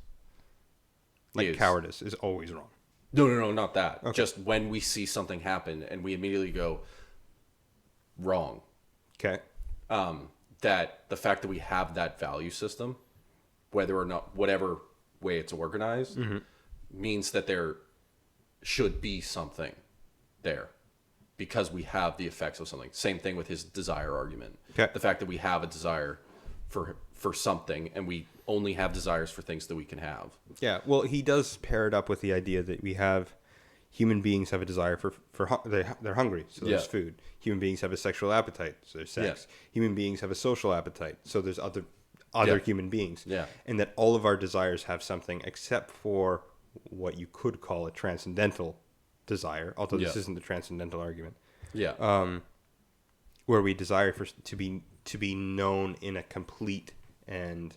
Like cowardice is always wrong. No, not that. Okay. Just when we see something happen and we immediately go, wrong. Okay. That the fact that we have that value system, whether or not, whatever way it's organized, means that there should be something there because we have the effects of something. Same thing with his desire argument. Okay. The fact that we have a desire for something and we only have desires for things that we can have. Yeah, well, he does pair it up with the idea that we have human beings have a desire they're hungry, so there's Yeah. food. Human beings have a sexual appetite, so there's sex. Yeah. Human beings have a social appetite, so there's other Yeah. human beings. Yeah. And that all of our desires have something except for what you could call a transcendental desire, although this Yeah. isn't the transcendental argument, Yeah. where we desire to be known in a complete and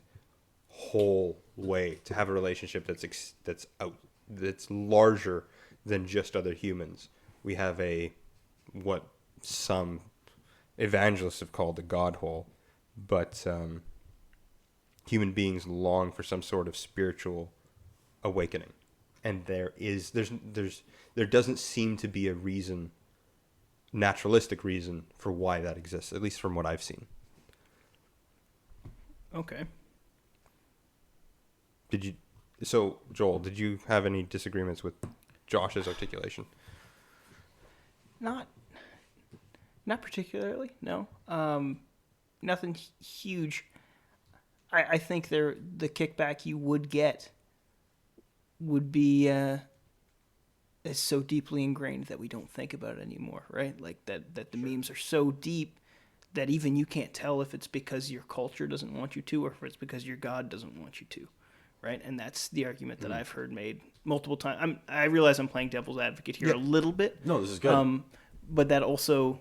whole way, to have a relationship that's larger than just other humans. We have what some evangelists have called the God hole, but human beings long for some sort of spiritual awakening, and there doesn't seem to be a reason, naturalistic reason, for why that exists, at least from what I've seen. Okay. Joel, did you have any disagreements with Josh's articulation? Not particularly. No. Nothing huge. I think the kickback you would get would be is so deeply ingrained that we don't think about it anymore, right? Like that the memes are so deep that even you can't tell if it's because your culture doesn't want you to or if it's because your God doesn't want you to, right? And that's the argument that I've heard made multiple times. I realize I'm playing devil's advocate here a little bit. No, this is good. But that also,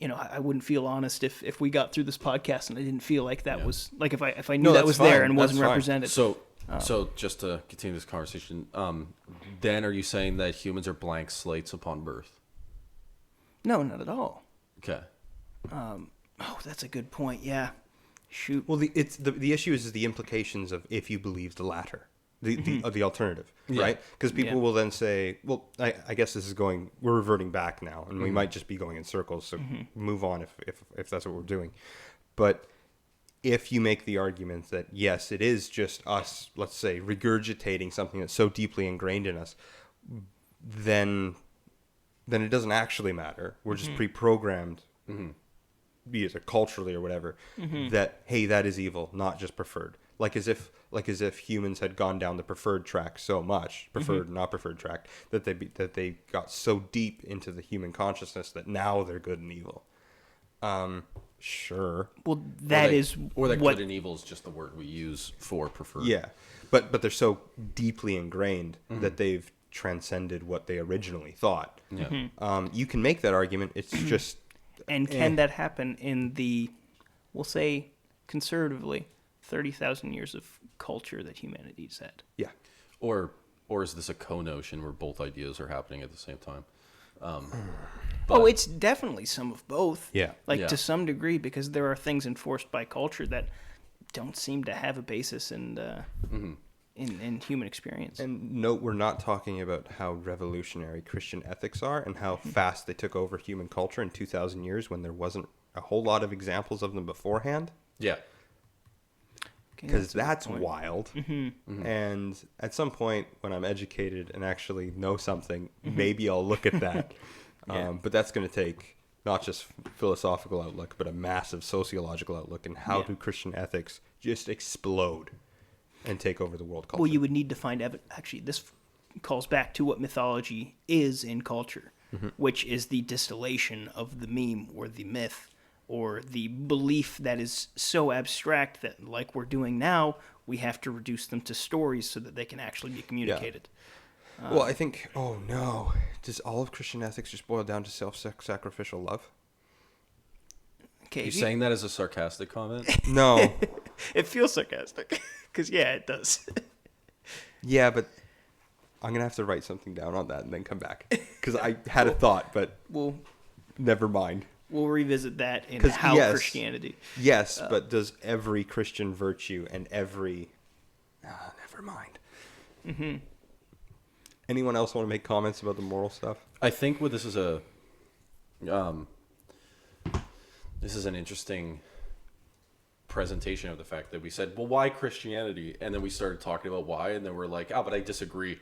I wouldn't feel honest if we got through this podcast and I didn't feel like that was, like if I knew that was there and wasn't represented. So just to continue this conversation, then are you saying that humans are blank slates upon birth? No, not at all. Okay. That's a good point. Yeah. Shoot. Well, the issue is the implications of if you believe the latter, the alternative, right? Because people will then say, well, I guess we're reverting back now, and we might just be going in circles. So move on if that's what we're doing. But if you make the argument that yes, it is just us, let's say, regurgitating something that's so deeply ingrained in us, then it doesn't actually matter. We're just pre-programmed. Be it culturally or whatever, that hey, that is evil, not just preferred. Like as if humans had gone down the preferred track so much, preferred not preferred track, that they got so deep into the human consciousness that now they're good and evil. Sure. Well, good and evil is just the word we use for preferred. Yeah, but they're so deeply ingrained that they've transcended what they originally thought. Yeah. You can make that argument. It's just. And can that happen in the, we'll say, conservatively, 30,000 years of culture that humanity's had? Yeah. Or is this a co-notion where both ideas are happening at the same time? It's definitely some of both. Yeah. To some degree, because there are things enforced by culture that don't seem to have a basis in human experience. And note, we're not talking about how revolutionary Christian ethics are and how fast they took over human culture in 2,000 years when there wasn't a whole lot of examples of them beforehand. Yeah. Because that's wild. And at some point, when I'm educated and actually know something, maybe I'll look at that. But that's going to take not just philosophical outlook, but a massive sociological outlook. And how do Christian ethics just explode and take over the world culture? Well, you would need to find evidence. Actually, this calls back to what mythology is in culture, which is the distillation of the meme or the myth or the belief that is so abstract that, like we're doing now, we have to reduce them to stories so that they can actually be communicated. Well, I think, does all of Christian ethics just boil down to self-sacrificial love? Okay, You saying that as a sarcastic comment? No. It feels sarcastic. Because, it does. Yeah, but I'm going to have to write something down on that and then come back. Because I had a thought, but never mind. We'll revisit that in Christianity. Yes, but does every Christian virtue and every... never mind. Anyone else want to make comments about the moral stuff? I think this is an interesting presentation of the fact that we said, well, why Christianity? And then we started talking about why, and then we're like, but I disagree.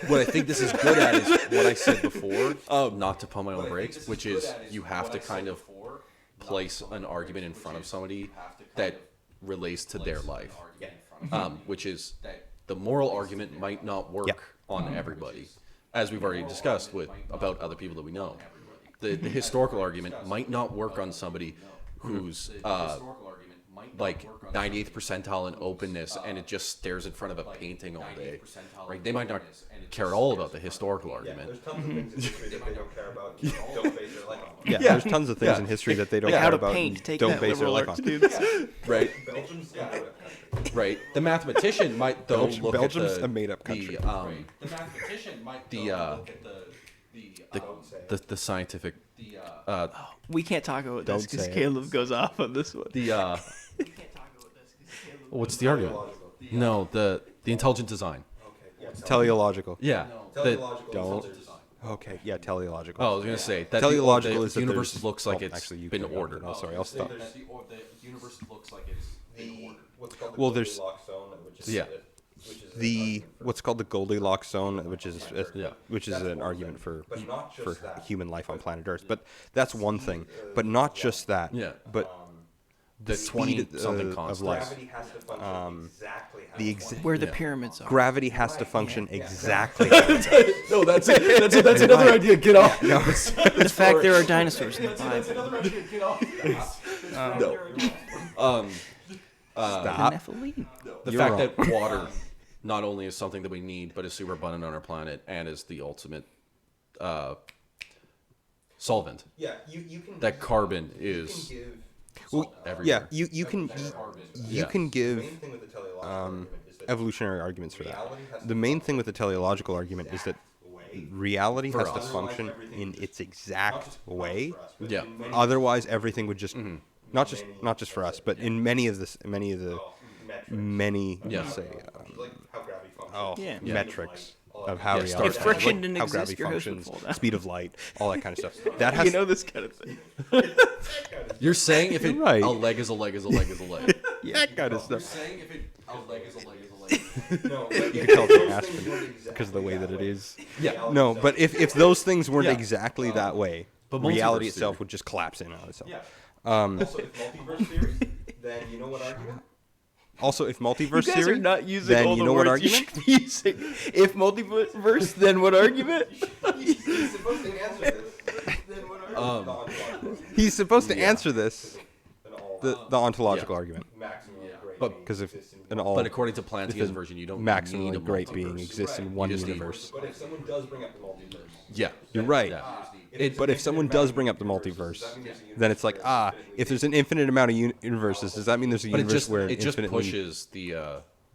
What I think this is good at is what I said before, not to pump my own brakes, which is you have to kind of place an argument in front of somebody that relates to their life, which is the moral argument might not work on everybody, as we've already discussed about other people that we know. The historical argument might not work on somebody who's like 98th percentile in openness and it just stares in front of a painting all day, right? They might not care at all about the historical argument. There's tons of things in history that they don't care about. Don't base their life on. There's tons of things in history that they don't care about. Don't base their life on. Right. Right. The mathematician might look at Belgium's a made-up country. The mathematician might look at the scientific. We can't talk about this because Caleb goes off on this one. We can't talk about this because Caleb. What's the argument? No, the intelligent design. Teleological. Yeah. Don't. Okay. Yeah. Teleological. Oh, I was gonna say that teleological is the that universe looks like it's actually been ordered. Oh, sorry. I'll stop. The universe looks like it's been ordered. Well, there's Yeah. what's called the Goldilocks Zone, which is an argument for human life on planet Earth. But that's one thing. But not just that. Yeah. But the 20-something of life. Where the pyramids are. Gravity has to function exactly. No, that's it. That's another idea. Get off. No. The fact there are dinosaurs in the Bible. No. The Stop. Nephilim. The You're fact wrong. that water not only is something that we need, but is super abundant on our planet and is the ultimate solvent. Yeah, you can. That carbon is everywhere. Yeah, you can give evolutionary arguments for that. The main thing with the teleological argument is that reality has to function in its exact way. Yeah. Otherwise, everything would just not just for us, but in many Yes. Yeah. metrics of how Yeah, reality If functions, friction didn't how exist, gravity your house would functions, fall down. speed of light, all that kind of stuff. That has this kind of thing. You're saying if You're right. a leg is a leg is a leg is a leg. that kind of stuff. saying if a leg is a leg is a leg. You can tell it's an aspen because of the way that it is. Yeah. No, but if those things weren't Yeah. exactly that way, But reality multiverse itself theory. would just collapse in on itself. Also, if multiverse theory, then you know what argument? Also, if multiverse You guys theory, are not using then all you the know what words you argument? should be using. If multiverse, then what argument? He's supposed to answer this. Then what argument? He's supposed to answer this, An all the ontological Yeah. argument, maximally great But- being because if exists in an one. all But according to Plantinga's version, you don't need maximally a great multiverse. being exists in one You just need- universe. But if someone does bring up the multiverse, Yeah. You're right. Yeah. But if someone does bring up the multiverse, then it's like, if there's an infinite amount of universes, does that mean there's a But universe where it just infinitely pushes the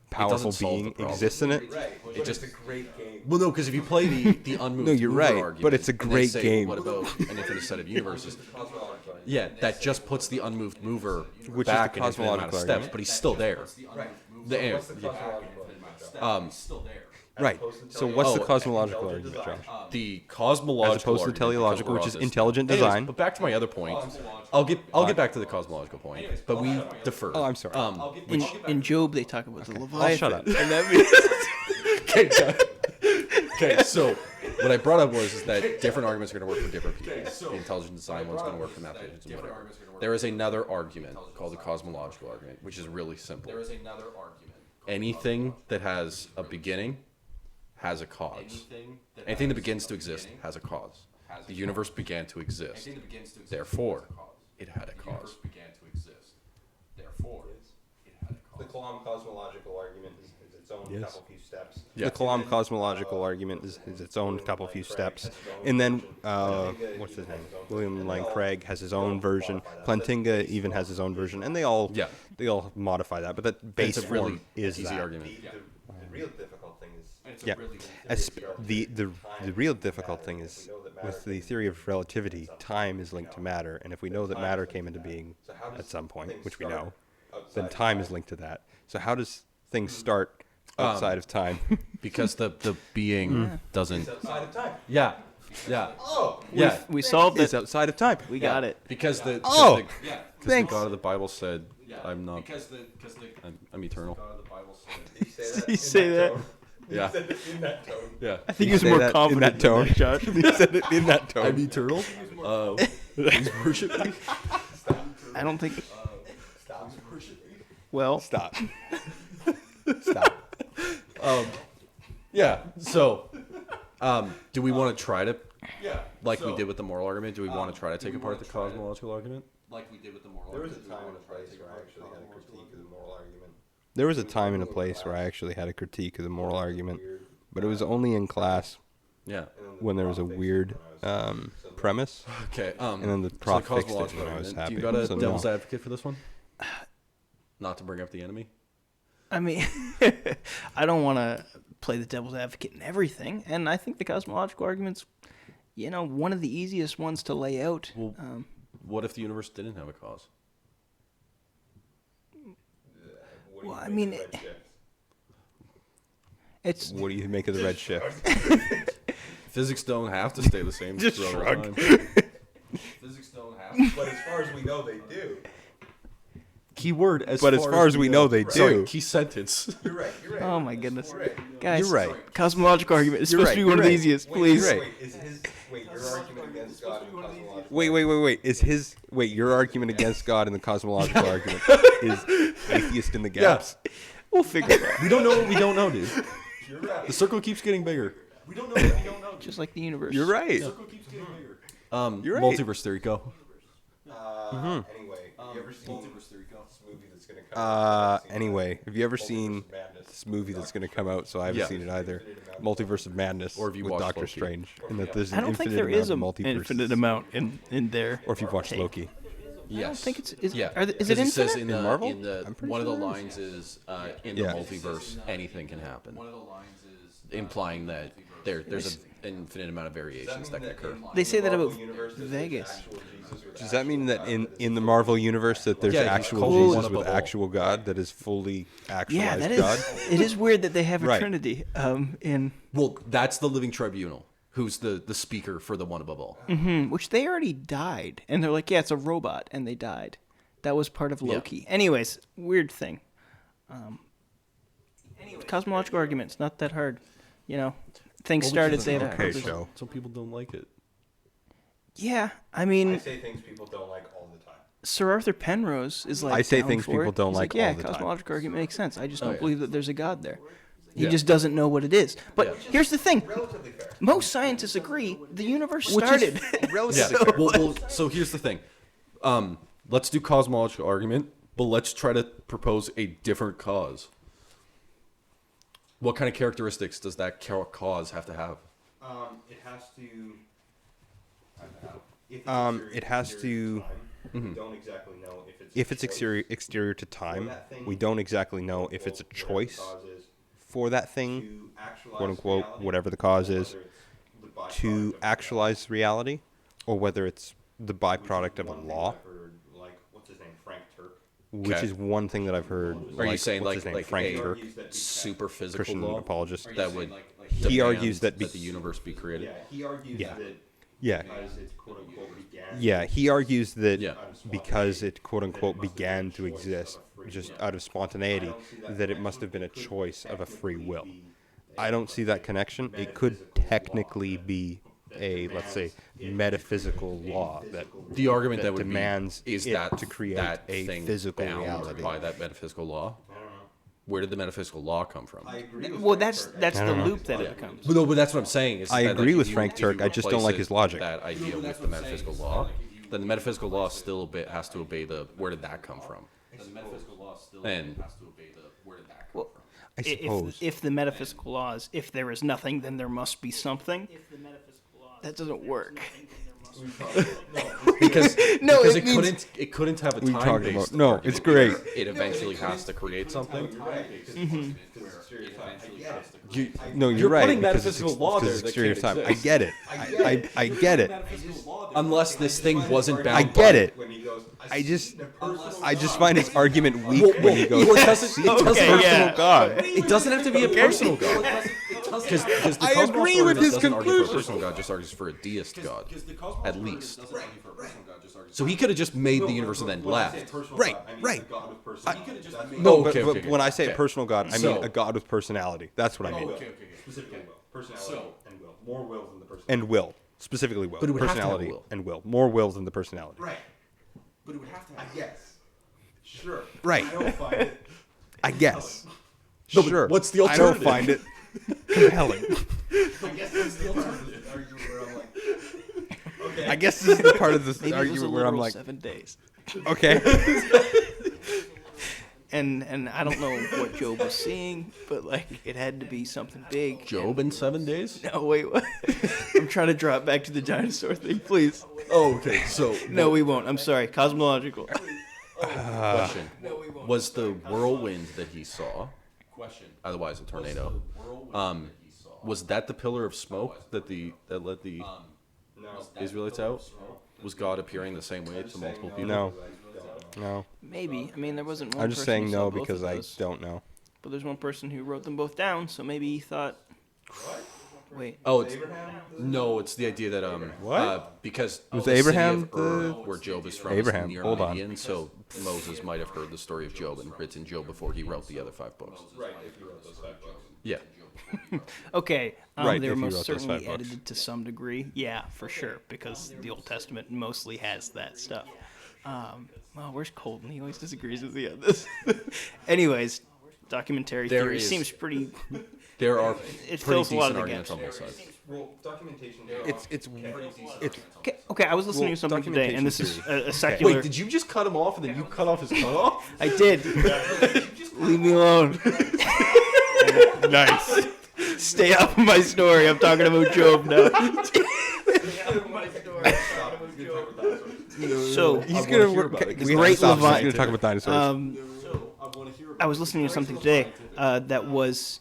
powerful it doesn't solve the being problem. exists in it? right? It just It's a great game. well, no, because if you play the unmoved No, you're mover right, argument, but it's a and then great say, game. What about an infinite set of universes? Cosmological argument. Yeah, that just puts the unmoved mover Which is back the an infinite amount of cosmological steps, argument. but he's still there. Right. The air. What's the cosmological argument? Right. So what's the cosmological argument, Josh? The cosmological As opposed to argument, teleological, because which we're is on this. intelligent Anyways, design. But back to my other point. I'll get back to the cosmological point, but we defer. Oh, I'm sorry. In Job, they talk about the Leviathan. shut up. And that means Okay, so what I brought up was that different arguments are going to work for different people. The intelligent design one's going to work for mathematicians and whatever. There is another argument called the cosmological argument, which is really simple. There is another argument. Anything that has a beginning has a cause. Anything that begins to exist has a cause. The universe began to exist. Therefore, it had a cause. The Kalam cosmological argument is its own couple few steps. Yeah. The Kalam cosmological argument is its own couple few steps, and then what's his name? William Lane Craig has his own version. Plantinga even has his own version, and they all modify that, but that base It's a really form is easy that. argument. The real difficult thing is Yeah, the real difficult thing is with the theory of relativity, time is linked to matter, and if we know that matter came into being at some point, which we know, then time is linked to that. So how does things start outside of time? Because the being doesn't. outside of time. Yeah. Yeah. Oh, Yeah. we solved It's it. outside of time. We got it. Because the Thanks. God of the Bible said, "I'm not. I'm eternal." You say that? Yeah. in that tone. Yeah. I think You he was say more that in confident that tone. than that, Josh. He said it in that tone. I'm eternal. Please worship me. I don't think. Well, Stop. Stop. Yeah. So, do we want to try to, like we did with the moral argument? Do we want to try to take apart the cosmological argument? Like we did with the moral There was argument. a time and a place where I actually had a critique of the moral argument. There was a time and a place where I actually had a critique of the moral argument, but it was only in class Yeah. when there was a weird premise, Okay. and then the So prof fixed it cosmological when I was argument. happy. Do you got a So devil's no. advocate for this one? Not to bring up the enemy. I mean, I don't want to play the devil's advocate in everything, and I think the cosmological argument's, one of the easiest ones to lay out. Well, what if the universe didn't have a cause? Well, I mean, it's What do you make of the red shift? Physics don't have to stay the same. Just throughout shrug. time. Physics don't have. But as far as we know, they do. Keyword. As far as we know, they Sorry, do. key sentence. You're right. You're right. oh my goodness, You're right. guys. You're right. Cosmological argument is You're supposed to be right, one of you're the right. easiest, please. You're right. Wait, your argument against God and cosmological. Wait. Your argument against God in the cosmological argument is atheist in the gaps. We'll figure it out. We don't know what we don't know, dude. You're right. The circle keeps getting bigger. We don't know what we don't know. Just like the universe. You're right. Circle keeps getting bigger. You're right. Multiverse theory, go. Anyway, you ever seen this movie that's going to come out? Anyway, have you ever seen Multiverse of Madness? this movie that's going to come out? So I haven't seen it either. Multiverse of Madness, Or have you with watched Doctor Loki? Strange, and that there's I an don't think infinite there is an amount of multiverses. infinite amount in there. Or if you've watched Loki. Yes. I don't think it's. Is, Yeah. are the, is it 'Cause infinite? says in the, Marvel? In the, I'm pretty one of the sure it is. lines is in the Yeah. multiverse, anything can happen. Implying that there's an infinite amount of variations that can occur. They say that about Marvel universe, there's Vegas. actual Jesus with Does that mean that in the Marvel universe that there's Yeah, he actual calls him one Jesus above with all. actual God that is fully actualized Yeah, that is. God? It is weird that they have a Right. trinity. In Well, that's the living tribunal, who's the speaker for the one above all. which they already died, and they're like, yeah, it's a robot, and they died. That was part of Loki. Anyways, weird thing. Cosmological argument. It's not that hard. You know, things started. They have okay purpose. show. Some people don't like it. Yeah, I I mean, say things people don't like all the time. Sir Arthur Penrose is like. I say down things for people it. don't He's like yeah, all the time. cosmological argument makes sense. I just don't yeah. believe that there's a God there. He Yeah. just doesn't know what it is. But Yeah. here's the thing: Relatively fair. most scientists agree the universe Which is started. Yeah. So here's the thing. Let's do cosmological argument, but let's try to propose a different cause. What kind of characteristics does that cause have to have? It has to. I don't know. If it's It has exterior to. time, we don't exactly know if it's. If a it's choice exterior to time, that thing, we don't exactly know if it's a whatever the choice cause is, for that thing, to actualize quote unquote, reality, whatever the cause or is, whether it's the byproduct to of actualize reality, or whether it's the reality. byproduct of a One thing law, I've heard, like, what's his name, Frank Turk. which Okay. is one thing that I've heard. Are you like, saying what's his name, like Frank a Turk, super physical Christian law apologist? that would He demand argues that the universe be created? Yeah, he argues Yeah. that Yeah, because it's quote unquote began. yeah. He argues that Yeah. because it quote unquote began to exist just out of spontaneity, that it must have been a choice of a free will. I don't see that connection. It could technically be a, let's say, metaphysical law that The argument that would demands be is it that to create that a thing physical bound reality. by that metaphysical law. Where did the metaphysical law come from? I agree with Well, Frank that's Turk. that's I the don't know. loop that it becomes. But no, but that's what I'm saying. Is I that, agree like, with if you- Frank if you Turk, I just don't replace like it, his logic. That idea with the metaphysical law, then the metaphysical law still has to obey the. Where did that come from? And Well, I suppose. if the metaphysical laws, if there is nothing, then there must be something. That doesn't work. because No, because it it means- couldn't have a We time talking based. about? No, it's great. It eventually has to create something. No, you're You're right. putting because it's metaphysical law because there it's that exterior can't time. I exist. get it. I get it. Unless this thing wasn't bound. I get it. When he goes, I just find his argument weak when he goes. Well, it doesn't, Okay, yeah. God. It doesn't have to be a personal god. Because the I cosmological agree with argument his doesn't argue for a conclusion. personal god, just argues for a deist god, at least. So he could have just made the universe and then left. Right, right. No, But, okay, but okay, when I say okay. a personal God, I mean So- a God with personality. That's what I mean. Specifically will. Personality and will. More will than the personality. And will. Specifically will. But it would have to have personality will. and will. More will than the personality. Right. But it would have to have. I guess. Sure. Right. I don't find it. I guess. No, but Sure. what's the I don't alternative? find it compelling. I guess that's the alternative argument where I'm like, okay. I guess this is the part of this Maybe it was a argument where I'm literal like, 7 days. okay. And I don't know what Job was seeing, but like it had to be something big. Job in 7 days? No, wait, what? I'm trying to drop back to the dinosaur thing, please. Oh, okay. So No, we won't. I'm sorry. Cosmological. question: was the whirlwind that he saw, otherwise a tornado, was that the pillar of smoke that let the Israelites out? Was God appearing the same way to multiple people? No. No. Maybe. I mean, there wasn't one I'm just person saying who saw no both because of I those, don't know. But there's one person who wrote them both down, so maybe he thought. Wait. Oh, it's the idea that What? because Was the city Abraham of Ur, where Job is from, Abraham, is near hold on. Midian, so Moses might have heard the story of Job and written Job before he wrote the other 5 books. Right, if you wrote those 5 books. Yeah. Okay. Right, They if were he most wrote those certainly 5 books. edited to some degree. Yeah, for sure, because the Old Testament mostly has that stuff. Well, where's Colton? He always disagrees with me on this. Anyways, documentary There theory is- seems pretty. There are It pretty fills a lot decent of the arguments gaps. on both sides. Well, documentation. It's Okay, I was listening to something today, and this is a secular. Wait, did you just cut him off and then you cut off his cutoff? I did. Leave me alone. nice. Stay off of my story. I'm talking about Job now. So He's gonna work. Great Levite. He's gonna talk about dinosaurs. I was listening to something today that was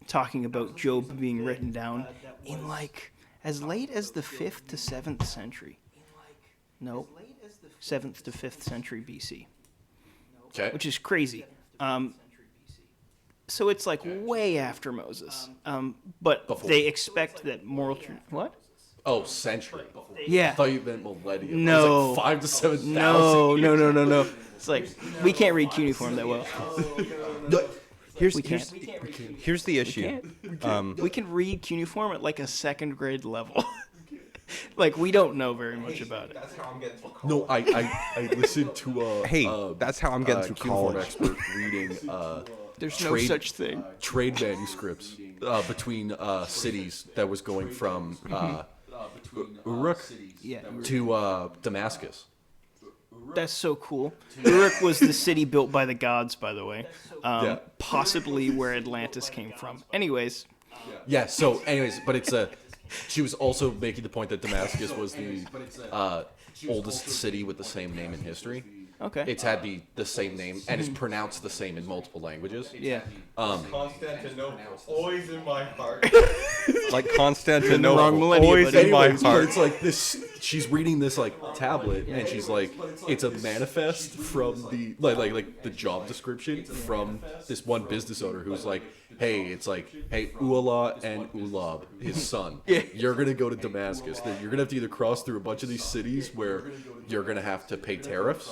talking about Job being written down in like as late as the 5th to 7th century. No, 7th to 5th century BC. Okay. Which is crazy. So it's like way after Moses. But Before. they expect that what? Oh, century. Yeah. I thought you meant millennium. No. It was like 5 to 7,000. No. It's like we can't read cuneiform that well. Here's the issue. We can read cuneiform at like a 2nd grade level. Like we don't know very much about it. That's how I'm getting through college. No, I listened to that's how I'm getting through cuneiform college. expert reading There's no such thing. trade manuscripts between cities that was going from Uruk Yeah, to Damascus. that's so cool. Uruk was the city built by the gods, by the way. Yeah. Possibly where Atlantis came from. Anyways, Yeah. So, anyways, but it's she was also making the point that Damascus was the oldest city with the same name in history. okay. It's had the same name and is pronounced the same in multiple languages. Yeah. Constantinople, always in my heart. Like wrong Constantinople, millennium, always buddy. in my Anyways, but heart. it's like this. She's reading this like tablet, and she's like, it's a manifest from the like the job description from this one business owner who's like, hey, Uala and Ulab, his son, you're gonna go to Damascus. You're gonna have to either cross through a bunch of these cities where you're gonna have to pay tariffs,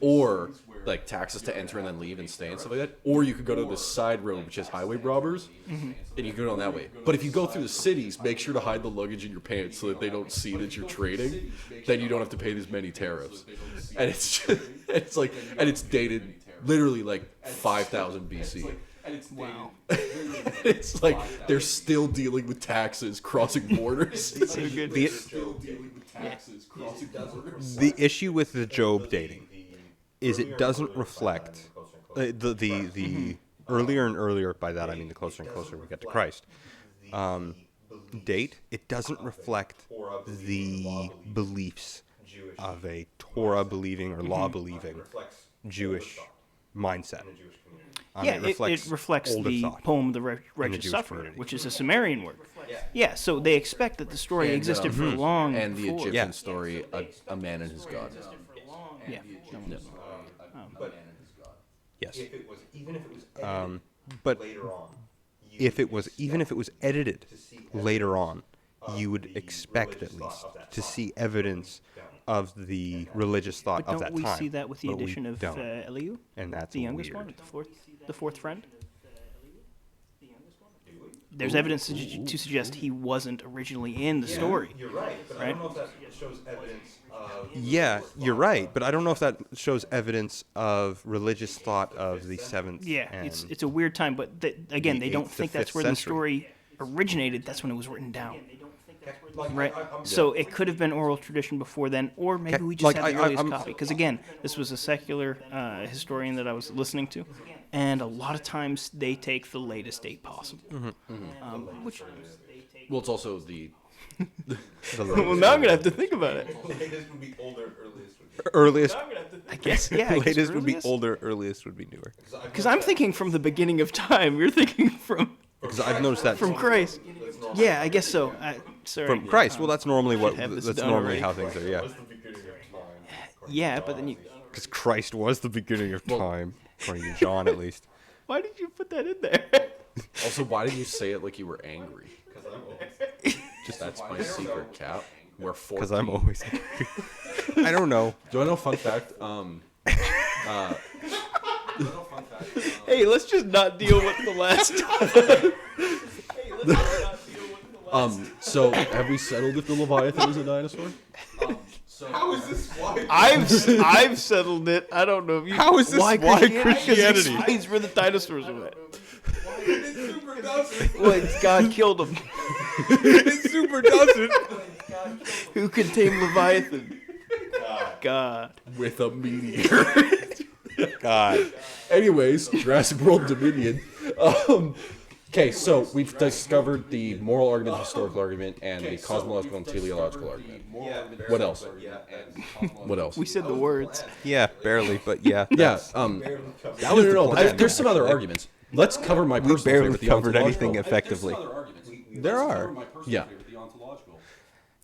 or like taxes to enter and then leave and stay and stuff like that, or you could go to this side road which has highway robbers, and you can go down that way. But if you go through the cities, make sure to hide the luggage in your pants so that they don't see that you're trading. Then you don't have to pay as many tariffs. And it's dated literally like 5,000 BC. Wow. It's like they're still dealing with taxes crossing borders. So good. The issue with the Job dating is it doesn't reflect the earlier and earlier. By that I mean the closer and closer we get to Christ. Date. It doesn't reflect the beliefs of a Torah believing or law believing Jewish mindset. Yeah, it reflects older the thought poem "The Righteous Jewish Sufferer," community. which is a Sumerian work. Yeah, so they expect that the story existed for long And the before. Egyptian story, a man and his god. Yeah. Yes. Even if it was But later on, if it was edited later on, you would expect at least to see evidence of the religious thought But of don't that we time. see that with the but we addition of don't. Elihu, And that's the youngest weird. one, the fourth friend? There's evidence to suggest he wasn't originally in the story. you're right. But I Right? don't know if that shows evidence of. Yeah, you're right, but I don't know if that shows evidence of religious thought of the 7th. Yeah, and it's a weird time, but again, the they don't 8th to think that's 5th where the century. story originated. That's when it was written down. Like, Right. I'm So it could have been oral tradition before then, or maybe we just like, have the I- earliest I'm- copy. Because again, this was a secular historian that I was listening to, and a lot of times they take the latest date possible. Which, Well, it's also the well, now I'm gonna have to think about it. latest would be older, earliest would be. earliest, I guess, yeah. I guess latest would be earliest. older, earliest would be newer. Because I'm thinking from the beginning of time. You're thinking from Because I've noticed that Christ. Yeah, I guess so. Sorry. from Christ. Well, that's normally what have this that's done normally already. how things are. Yeah, The beginning of time. Yeah, but then you. because Christ was the beginning of time, according to John at least. Why did you put that in there? also. Why didn't you say it like you were angry? Because I'm always. Just that's my secret cap. We're 14. Because I'm always. I don't know. Do I know a fun fact? Hey, let's just not deal with the last. So have we settled if the Leviathan is a dinosaur? How is this why? I've settled it. I don't know if you. How is this why Because it Christianity? explains where the dinosaurs went. super doesn't. Well, God killed him. It super doesn't. Who can tame Leviathan? God. With a meteor. God. Anyways, Jurassic World Dominion. Okay, so we've discovered the moral argument, the historical argument, and the cosmological and teleological argument. What else? What else? We said the words. Yeah, barely, but yeah. Yeah. That was the plan. There's some other arguments. Let's cover my personal barely favorite, the covered ontological. anything effectively. There are. Yeah.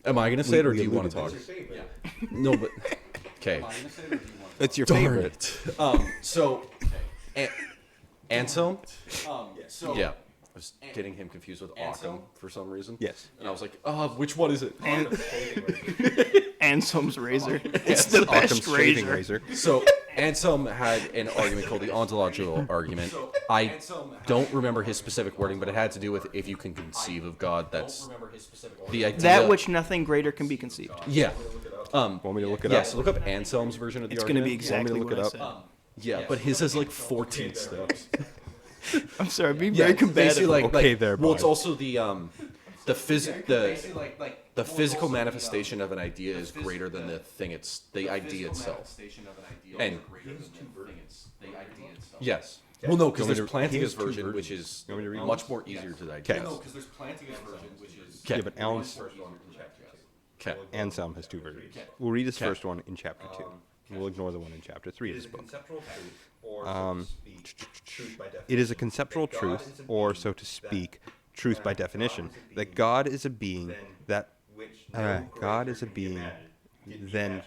Am I going to say it, or do you want to talk? No, but okay. It's your Darn favorite. it. So, Anselm. Yeah. I was getting him confused with Occam for some reason. Yes. And I was like, which one is it? Anselm's razor. It's It's the best Occam's shaving razor. razor. So Anselm had an argument called the ontological argument. I don't remember his specific wording, but it had to do with if you can conceive of God. That's the idea. That which nothing greater can be conceived. Yeah. Want me to look it Yeah. up? So look up Anselm's version of the It's going to argument. be exactly look what it I up? said. Yeah, but his has like 14 steps. I'm sorry, be very Basically, combative. Okay there, well, it's bud. also the physical manifestation of an idea is greater than the idea itself. And yes. Well, no, because there's Plantinga's version, which is want me to read much more easier to digest. Okay. Because there's Plantinga's version, which is Yeah, but okay. Anselm has two versions. We'll read his first one in chapter 2. We'll ignore the one in chapter 3 of this book. It is a conceptual truth, or so to speak, truth by definition, that God is a being that than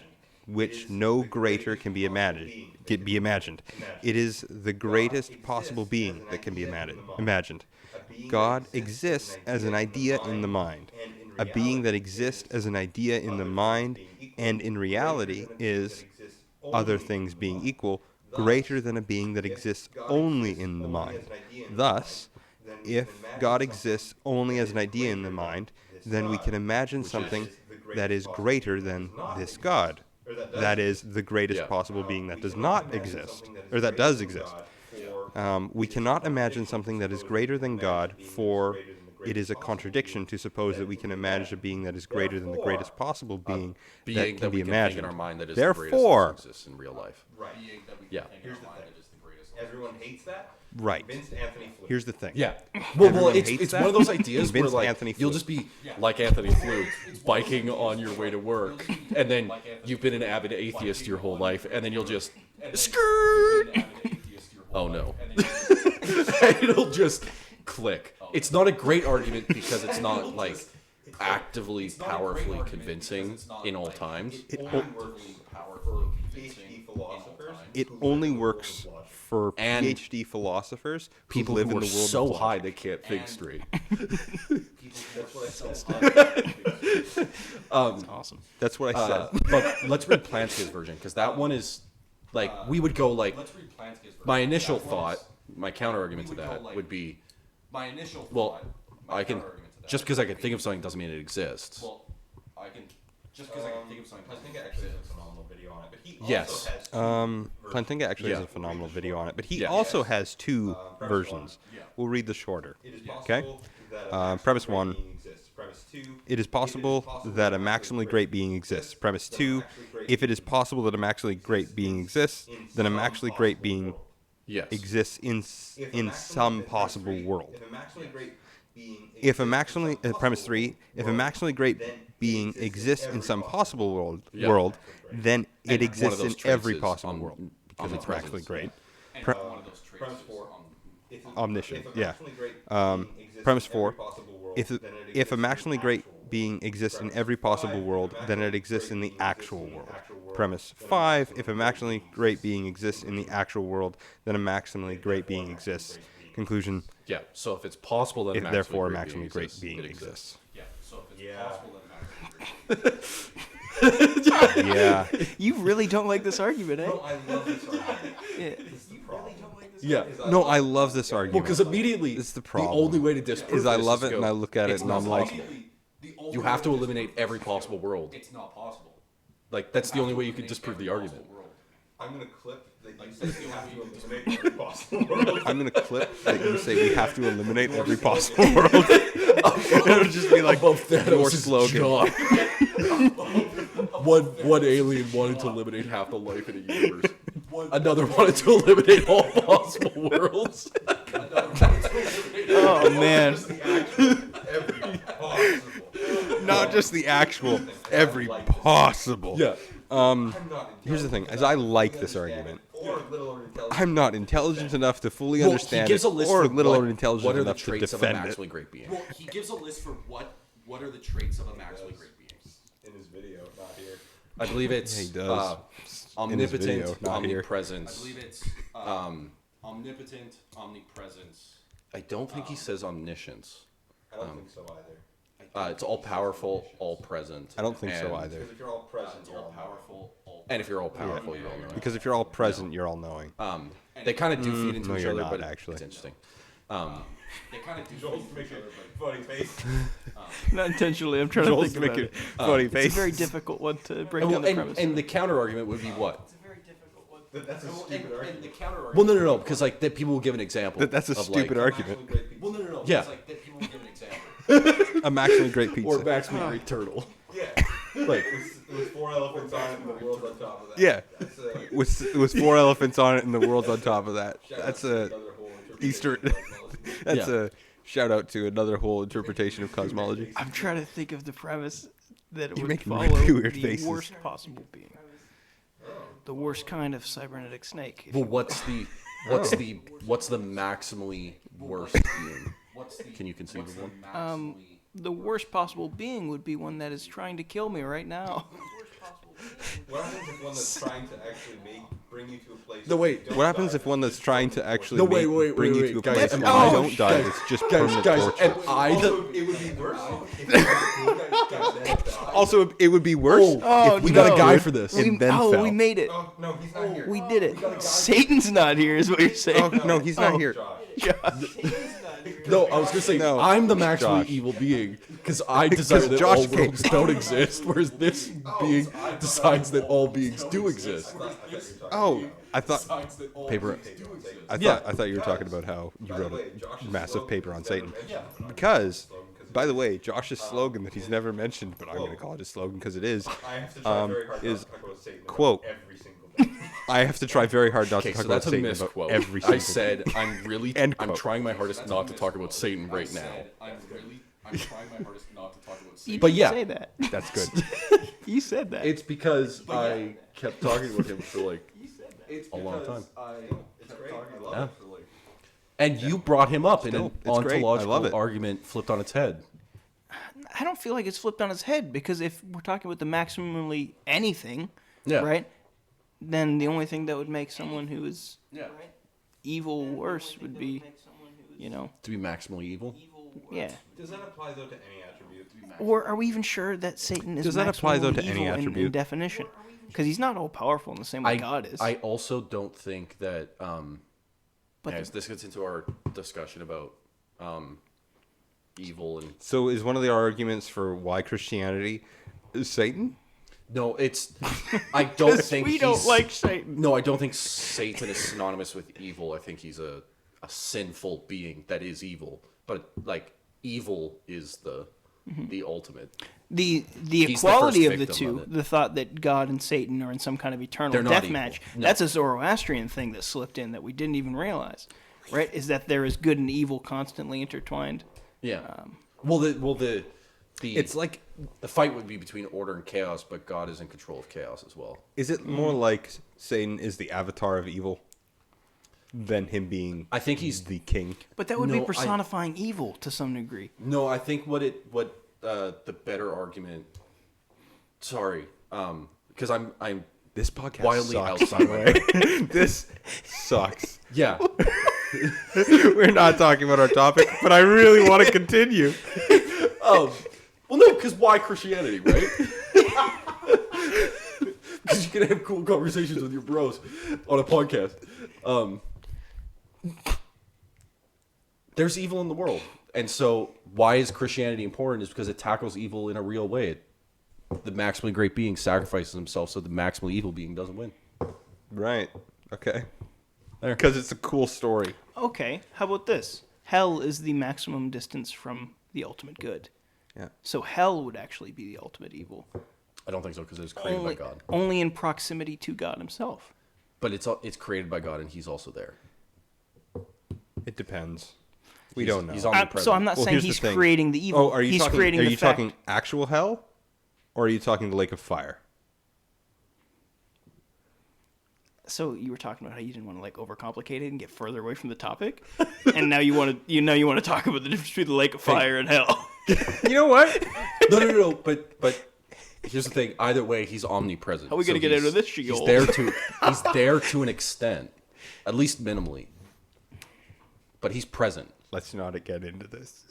which no greater can be imagined. It is the greatest possible being that can be imagined. God exists as an idea in the mind. A being that exists as an idea in the mind and in reality is, other things being equal, greater than a being that exists only in the mind. Thus, if God exists only as an idea in the mind, then we can imagine something that is greater than this God. That is the greatest possible being that does not exist, or that does exist. We cannot imagine something that is greater than God, for it is a contradiction to suppose that we can imagine a being that is greater than the greatest possible being that can be imagined. In our mind that is Therefore, the greatest that exists in real life. Right. Yeah. Here's the thing. Everyone hates that. right. Convinced Anthony Flew. Here's the thing. Yeah. Well, Everyone it's hates one of that. those ideas where Convince like Anthony you'll Flew. just be like Anthony Flew, biking on your way to work, and then you've been an avid atheist your whole life, and then you'll just skirt. Oh no. It'll just click. It's not a great argument because it's not like actively, powerfully convincing in all times. PhD philosophers. It only works for And PhD philosophers who People live who in are the world so of high logic. they can't think straight. That's what I said. Awesome. That's what I said. But let's read Plantinga's version because that one is like we would go like my initial thought, my counter argument to that would be well, I can just because I can think of something doesn't mean it exists. I think I actually has a phenomenal video on it, but he Yes. also has Plantinga actually has Yeah. a phenomenal video on it, but he Yeah. also has two versions. We'll read the shorter. It is Okay? possible that a Premise maximally one. great being exists. Premise two. It is possible that a maximally great being exists. Premise 2, if it is possible that a maximally great being exists, then a maximally great being Yes. exists in some possible world. If a maximally great being If a maximally premise 3, if a maximally great being exists in some possible world, then it And one of exists those in traits every is possible world because it's maximally omnipresence. great. premise four. If Omniscient, if a yeah. maximally great Um, being exists premise in 4, every possible world, If then it if a exists in maximally the great actual being exists in every possible world, then it exists in the actual world. world. Premise 5, if a maximally great being exists in the actual world, then a maximally great being exists. Conclusion, Yeah. So if it's possible that if therefore a maximally great being it exists. Yeah. So if it's Yeah. possible that Yeah. You really don't like this argument, eh? No, I love this argument. Yeah. This is the problem. Yeah. No, I love this Well, argument. because immediately It's the the problem. only way to disprove Is I this love to it and go, I look at it it's and not I'm like, possible. You have to eliminate every possible world. It's not possible. Like that's the only way you can disprove the argument. I'm gonna clip Like you say you have to eliminate every possible world. I'm gonna clip that you say we have to eliminate every possible world. It'll just be like Above your Thanos' slogan. jaw. One alien wanted to eliminate half the life in a universe. Another wanted to eliminate all possible worlds. Oh man. Every possible. Not just the actual, every possible. Yeah. Here's the thing: as I like this argument, Or little or intelligent. I'm not intelligent enough to fully Well, understand he gives it, a list or for little what, or intelligent what are the enough to traits of a defend it. maximally great being. Well, he gives a list for what are the traits of a maximally great being. In his video, not here. I believe it's Yeah, he does. In his video, omnipotent, not here. I omnipresence. believe it's omnipotent, omnipresence. I don't think he says omniscience. I don't think so either. It's all powerful, all present. I don't think so and- either. Because if you're all present, It's you're all all powerful. All And if you're all powerful, you're all knowing. Because if you're all present, you're all knowing. They kind of do feed into no, each you're other, not, but actually. it's interesting. they kind of do Joel's things making each other, a funny face. Not intentionally. I'm trying Joel's to think about making it. funny It's a face. very difficult one to break down And, the and, premise. and the counter argument would be what? It's a very difficult one. That's a but stupid and the argument. counter argument. Well, no, because like that people will give an example. That's a of, stupid like, argument. Actually great people. Well, no. Yeah. It's like that people will give an example. A maximally great pizza. Or maximally great turtle. Yeah. Like, It was 4 elephants on it and the world's on top of that. Yeah. That's with 4 elephants on it and the world's on top of that. shout out That's to a another whole Easter. interpretation of cosmology. That's Yeah. a shout out to another whole interpretation of cosmology. I'm trying to think of the premise that it You're would making follow really weird the faces. worst possible being. The worst kind of cybernetic snake. if well, you- what's the maximally worst being? Can you conceive of one? The worst possible being would be one that is trying to kill me right now. What happens if one that's trying to actually bring you to a place? No, where wait. you don't What happens die, if one that's trying to actually No, wait, bring you wait, to a guys, place am where I- you don't die? guys, It's just permanent guys, torture. and I Also, it would be worse if Also, it would be worse Oh, if we we got no. a guy for this. and then fell. we made it. Oh, no, he's not here. We did it. Satan's not here, is what you're saying. Oh, no, he's not here. Josh. No, I was gonna say No, I'm the maximally Josh. evil being because I decided that Josh all came- worlds don't exist, whereas this being decides that all beings do exist. Oh, I thought Signs that all Paper. I thought you were talking about how you wrote a massive paper on Satan. Because, by the way, Josh's slogan that he's never mentioned, but I'm going to call it his slogan because it is, I have to try very hard is not to talk about Satan quote, every single day. I have to try very hard not Okay, to talk so about that's a Satan about misquote. every single I said End I'm quote. trying my hardest not to talk about Satan right now. I'm trying my hardest not to talk about You Satan. But didn't yeah. say that. That's good. You said that. It's because I kept talking about him for like It's a long time. It's great. I love Yeah. it. And you brought him up in Still, an it's great. I love ontological it. argument flipped on its head. I don't feel like it's flipped on its head because if we're talking about the maximally anything, Yeah. right? Then the only thing that would make someone who is Yeah. evil worse would be, you know, To be maximally evil. yeah. Does that apply though to any attribute? Or are we even sure that Satan is Does that apply, though, maximally to any evil in attribute? definition? Because he's not all powerful in the same way God is. I also don't think that. But Guys, this gets into our discussion about evil and So is one of the arguments for why Christianity is Satan? no, it's. I don't think we don't he's- like Satan. No, I don't think Satan is synonymous with evil. I think he's a sinful being that is evil. But like evil is the ultimate. The the equality first of the victim two, of it. the thought that God and Satan are in some kind of eternal They're not death equal. match, No. that's a Zoroastrian thing that slipped in that we didn't even realize, right? Is that there is good and evil constantly intertwined. Yeah. The It's like, the fight would be between order and chaos, but God is in control of chaos as well. is it more like Satan is the avatar of evil than him being I think he's the king? But that would No, be I- personifying evil to some degree. No, I think what the better argument. Sorry, because I'm This podcast wildly sucks, outside by my the way. This sucks. yeah. We're not talking about our topic, but I really want to continue. Well, no, because why Christianity, right? Because you can have cool conversations with your bros on a podcast. There's evil in the world, and so why is Christianity important? Is because it tackles evil in a real way. The maximally great being sacrifices himself so the maximally evil being doesn't win. Right. Okay. There. Because it's a cool story. Okay, how about this? Hell is the maximum distance from the ultimate good. Yeah. So hell would actually be the ultimate evil. I don't think so because it was created by God. Only in proximity to God himself. But it's created by God and he's also there. It depends. We don't know. He's omnipresent. So I'm not Well, saying here's the he's thing. creating the evil. Oh, are you he's talking? creating Are the you fact. talking actual hell, or are you talking the lake of fire? So you were talking about how you didn't want to like overcomplicate it and get further away from the topic, and now you want to talk about the difference between the lake of fire and hell. You know what? No. But here's the thing. Either way, he's omnipresent. How are we gonna get out of this, He's Sheol? he's there to an extent, at least minimally. But he's present. Let's not get into this.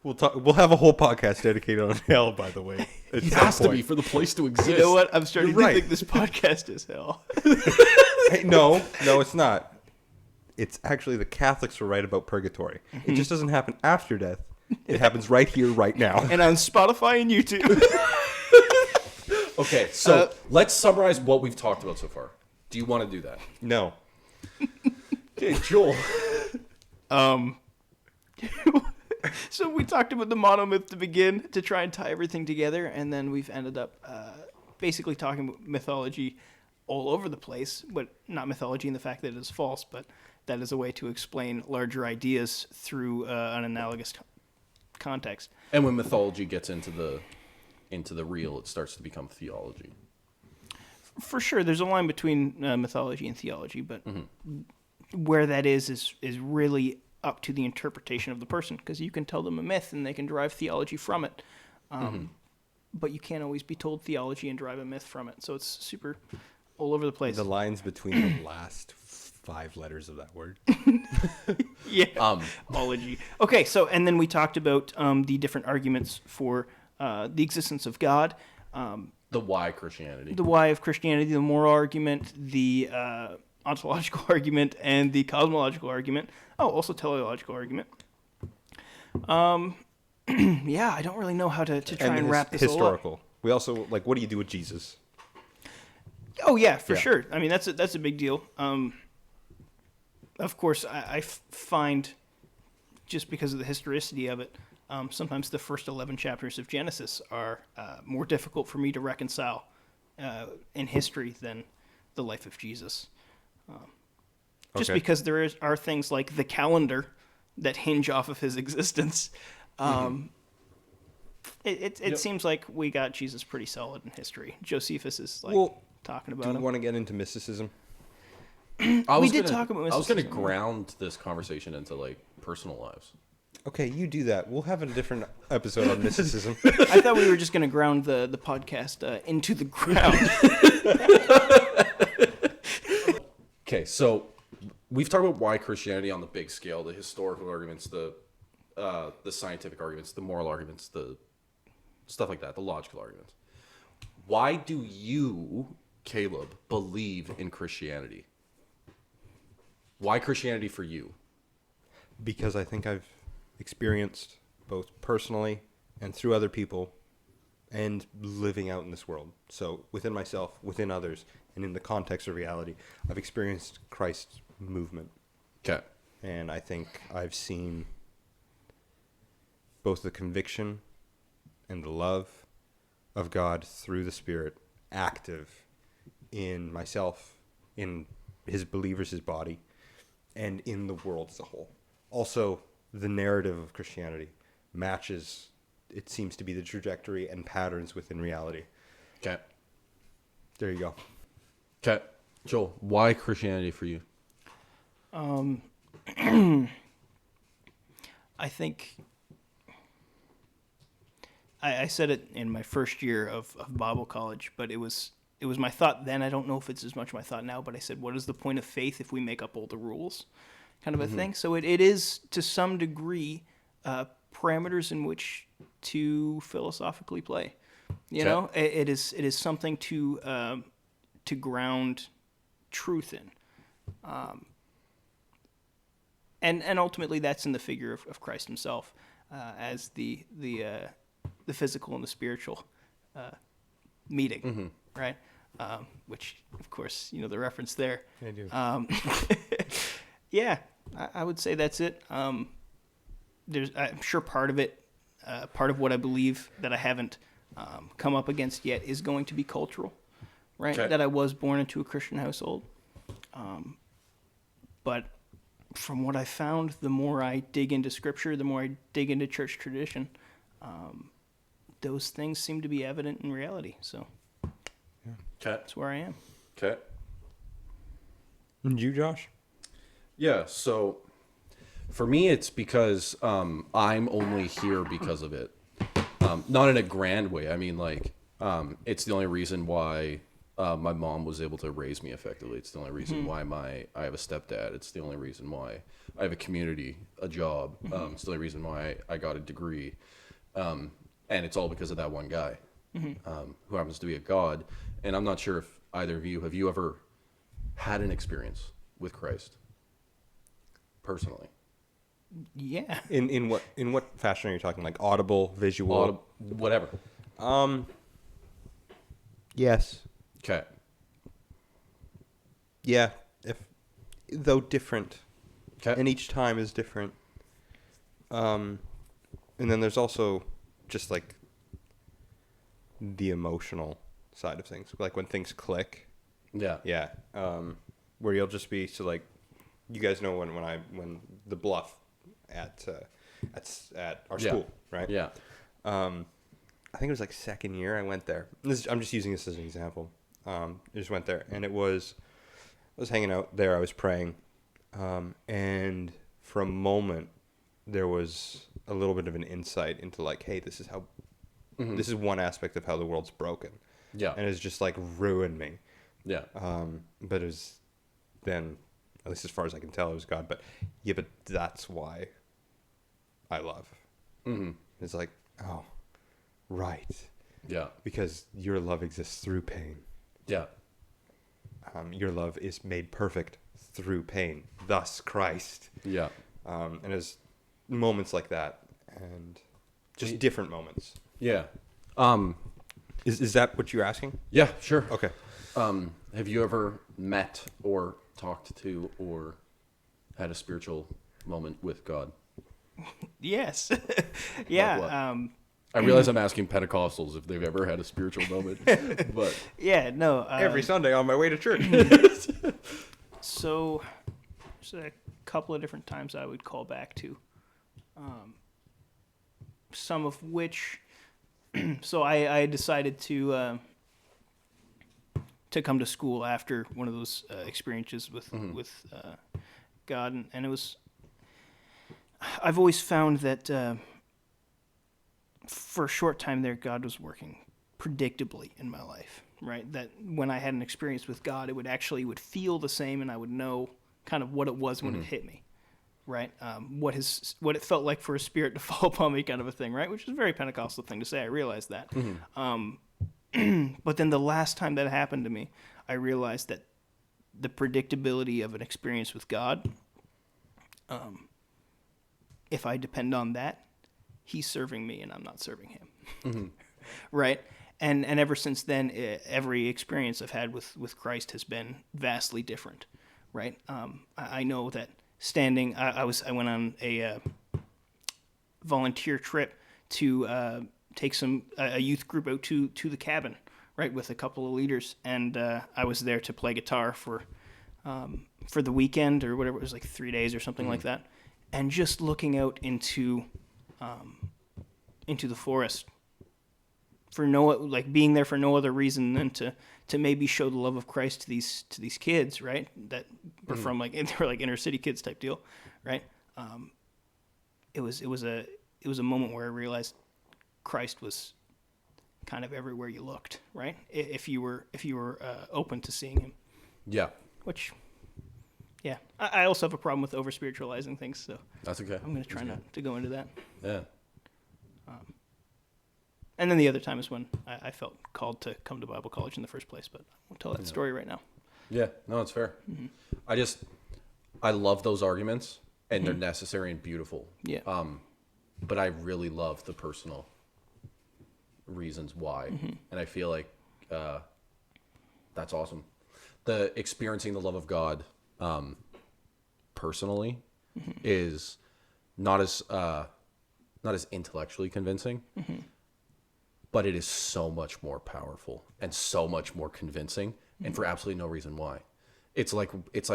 We'll talk. We'll have a whole podcast dedicated on hell. By the way, at He some has to point. be for the place to exist. You know what? I'm starting You're to right. think this podcast is hell. Hey, no, it's not. It's actually the Catholics were right about purgatory. It just doesn't happen after death. It happens right here, right now. And on Spotify and YouTube. Okay, so let's summarize what we've talked about so far. Do you want to do that? No. Okay, Joel. So we talked about the monomyth to begin to try and tie everything together, and then we've ended up basically talking about mythology all over the place, but not mythology in the fact that it is false, but that is a way to explain larger ideas through an analogous context. And when mythology gets into the real, it starts to become theology. For sure, there's a line between mythology and theology, but where that is really up to the interpretation of the person, because you can tell them a myth and they can derive theology from it, but you can't always be told theology and derive a myth from it. So it's super all over the place. The lines between the last 5 letters of that word. Yeah. Ology. Okay, so and then we talked about the different arguments for the existence of God, The why Christianity. the why of Christianity, the moral argument, the ontological argument, and the cosmological argument. Oh, also teleological argument. Yeah, I don't really know how to try and wrap this all up. historical. We also what do you do with Jesus? Oh yeah, for Yeah. sure. I mean, that's a big deal. Of course, I find just because of the historicity of it, sometimes the first 11 chapters of Genesis are more difficult for me to reconcile in history than the life of Jesus. Just Okay. because there are things like the calendar that hinge off of his existence. It seems like we got Jesus pretty solid in history. Josephus is talking Do about we him. want to get into mysticism? We did talk about I was going to mysticism. ground this conversation into personal lives. Okay, you do that. We'll have a different episode on mysticism. I thought we were just going to ground the podcast into the ground. Okay, so we've talked about why Christianity on the big scale, the historical arguments, the scientific arguments, the moral arguments, the stuff like that, the logical arguments. Why do you, Caleb, believe in Christianity? Why Christianity for you? Because I think I've experienced both personally and through other people and living out in this world. So within myself, within others, and in the context of reality, I've experienced Christ's movement. Okay. And I think I've seen both the conviction and the love of God through the Spirit active in myself, in his believers, his body, and in the world as a whole. Also, the narrative of Christianity matches, it seems to be, the trajectory and patterns within reality. Okay. There you go. Okay. Joel, why Christianity for you? I think I said it in my first year of Bible college, but it was my thought then. I don't know if it's as much my thought now, but I said, what is the point of faith if we make up all the rules? Kind of a thing. So it is, to some degree, parameters in which to philosophically play. You know, it is something to ground truth in. And ultimately that's in the figure of Christ himself as the physical and the spiritual meeting, right? which, of course, you know the reference there. I do. Yeah, I would say that's it. I'm sure part of it, part of what I believe that I haven't come up against yet is going to be cultural, right? Okay. That I was born into a Christian household. But from what I found, the more I dig into Scripture, the more I dig into church tradition, those things seem to be evident in reality. So Okay. that's where I am. Okay. And you, Josh? Yeah, so for me, it's because I'm only here because of it. Not in a grand way. I mean, like, it's the only reason why my mom was able to raise me effectively. It's the only reason why I have a stepdad. It's the only reason why I have a community, a job. It's the only reason why I got a degree. And it's all because of that one guy who happens to be a god. And I'm not sure if either of you, have you ever had an experience with Christ? Personally, Yeah. In what fashion are you talking? Like audible, visual? whatever. Yes. Okay. Yeah. Though different. Okay. And each time is different. And then there's also just like the emotional side of things, like when things click. Yeah. Yeah. Where you'll just be like, you guys know when the bluff at our school, right? Yeah. I think it was like second year I went there. I'm just using this as an example. I just went there, and I was hanging out there. I was praying, and for a moment there was a little bit of an insight into like, hey, this is how, this is one aspect of how the world's broken. Yeah. And it's just like ruined me. Yeah. But it was then, at least as far as I can tell, it was God. But yeah, but that's why I love. Mm-hmm. It's like, oh, right. Yeah. Because your love exists through pain. Yeah. Your love is made perfect through pain. Thus Christ. Yeah. And it's moments like that, and just different moments. Yeah. Is that what you're asking? Yeah, sure. Okay. Have you ever met or talked to or had a spiritual moment with God? Yes. Yeah. Like I realize I'm asking Pentecostals if they've ever had a spiritual moment, but Yeah. No. Every Sunday on my way to church. So there's a couple of different times I would call back to. Some of which, so I decided to come to school after one of those experiences with God, and it was. I've always found that for a short time there, God was working predictably in my life. Right, that when I had an experience with God, it would feel the same, and I would know kind of what it was when it hit me. Right, what it felt like for a spirit to fall upon me, kind of a thing. Right, which is a very Pentecostal thing to say. I realized that. But then the last time that happened to me, I realized that the predictability of an experience with God, if I depend on that, He's serving me and I'm not serving Him. Right? And ever since then, every experience I've had with Christ has been vastly different. Right? I know that I went on a volunteer trip to take a youth group out to the cabin, right, with a couple of leaders, and I was there to play guitar for the weekend or whatever. It was like 3 days or something like that, and just looking out into the forest being there for no other reason than to maybe show the love of Christ to these kids, right, that were from they were like inner city kids type deal, right. It was a moment where I realized Christ was kind of everywhere you looked, right? If you were open to seeing Him. yeah, Which, yeah, I also have a problem with over spiritualizing things, so that's okay. I'm going to try not to go into that. Yeah. And then the other time is when I felt called to come to Bible college in the first place, but I won't tell that story right now. Yeah, no, it's fair. I love those arguments, and they're necessary and beautiful. Yeah. But I really love the personal reasons why, and I feel like That's awesome. The experiencing the love of God, personally, is not as intellectually convincing, but it is so much more powerful and so much more convincing, and for absolutely no reason why. It's like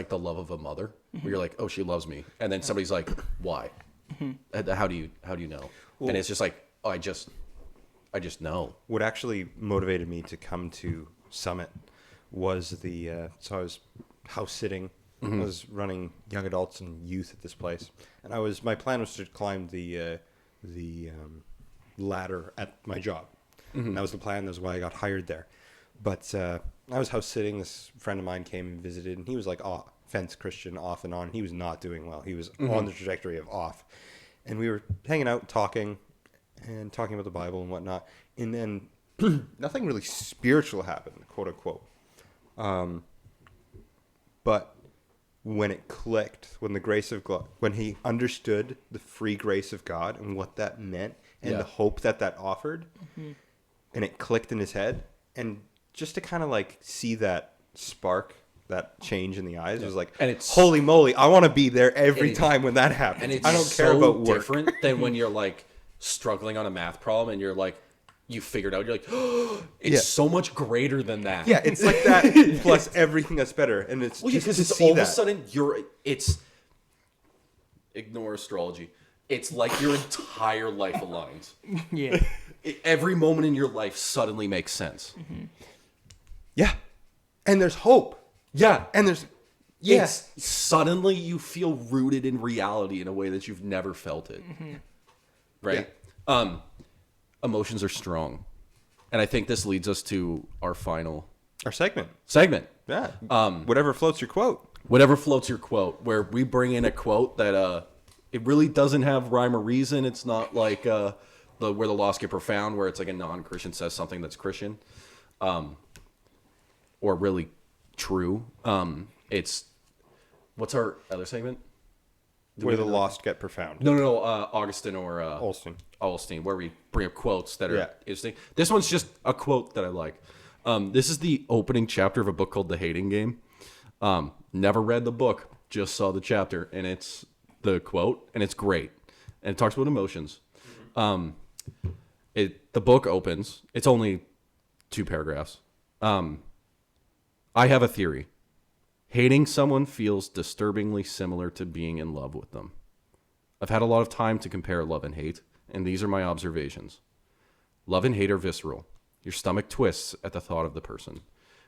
the love of a mother, where you're like, oh, she loves me, and then somebody's like, why? How do you know? Well, and it's just like, oh, I just know. What actually motivated me to come to Summit was so I was house sitting. I was running young adults and youth at this place, and my plan was to climb the ladder at my job. That was the plan. That was why I got hired there. But I was house sitting. This friend of mine came and visited, and he was like, fence Christian, off and on. He was not doing well. He was on the trajectory of off. And we were hanging out, talking about the Bible and whatnot. And then nothing really spiritual happened, quote unquote. But when it clicked, when the grace of God, when he understood the free grace of God and what that meant and the hope that offered, and it clicked in his head, and just to kind of like see that spark, that change in the eyes, was like, and it's holy moly, I want to be there every time when that happens. And it's I don't care about work. Different than when you're like struggling on a math problem and you're like, you figured out, you're like, oh, it's so much greater than that. Yeah, it's like that plus everything that's better, and it's just because to it's see all that. of a sudden ignore astrology. It's like your entire life aligns. Yeah. Every moment in your life suddenly makes sense. Yeah, and there's hope. Yeah, And there's it's suddenly you feel rooted in reality in a way that you've never felt it. Right? Yeah. Emotions are strong. And I think this leads us to our final segment. Yeah. Whatever floats your quote. Whatever floats your quote, where we bring in a quote that it really doesn't have rhyme or reason. It's not like where the lost get profound, where it's like a non-Christian says something that's Christian, or really true. It's what's our other segment? Where the lost get profound. No. Augustine or Olstein, where we bring up quotes that are interesting. This one's just a quote that I like. This is the opening chapter of a book called The Hating Game. Never read the book, just saw the chapter, and it's the quote, and it's great. And it talks about emotions. The book opens. It's only 2 paragraphs. I have a theory. Hating someone feels disturbingly similar to being in love with them. I've had a lot of time to compare love and hate, and these are my observations. Love and hate are visceral. Your stomach twists at the thought of the person.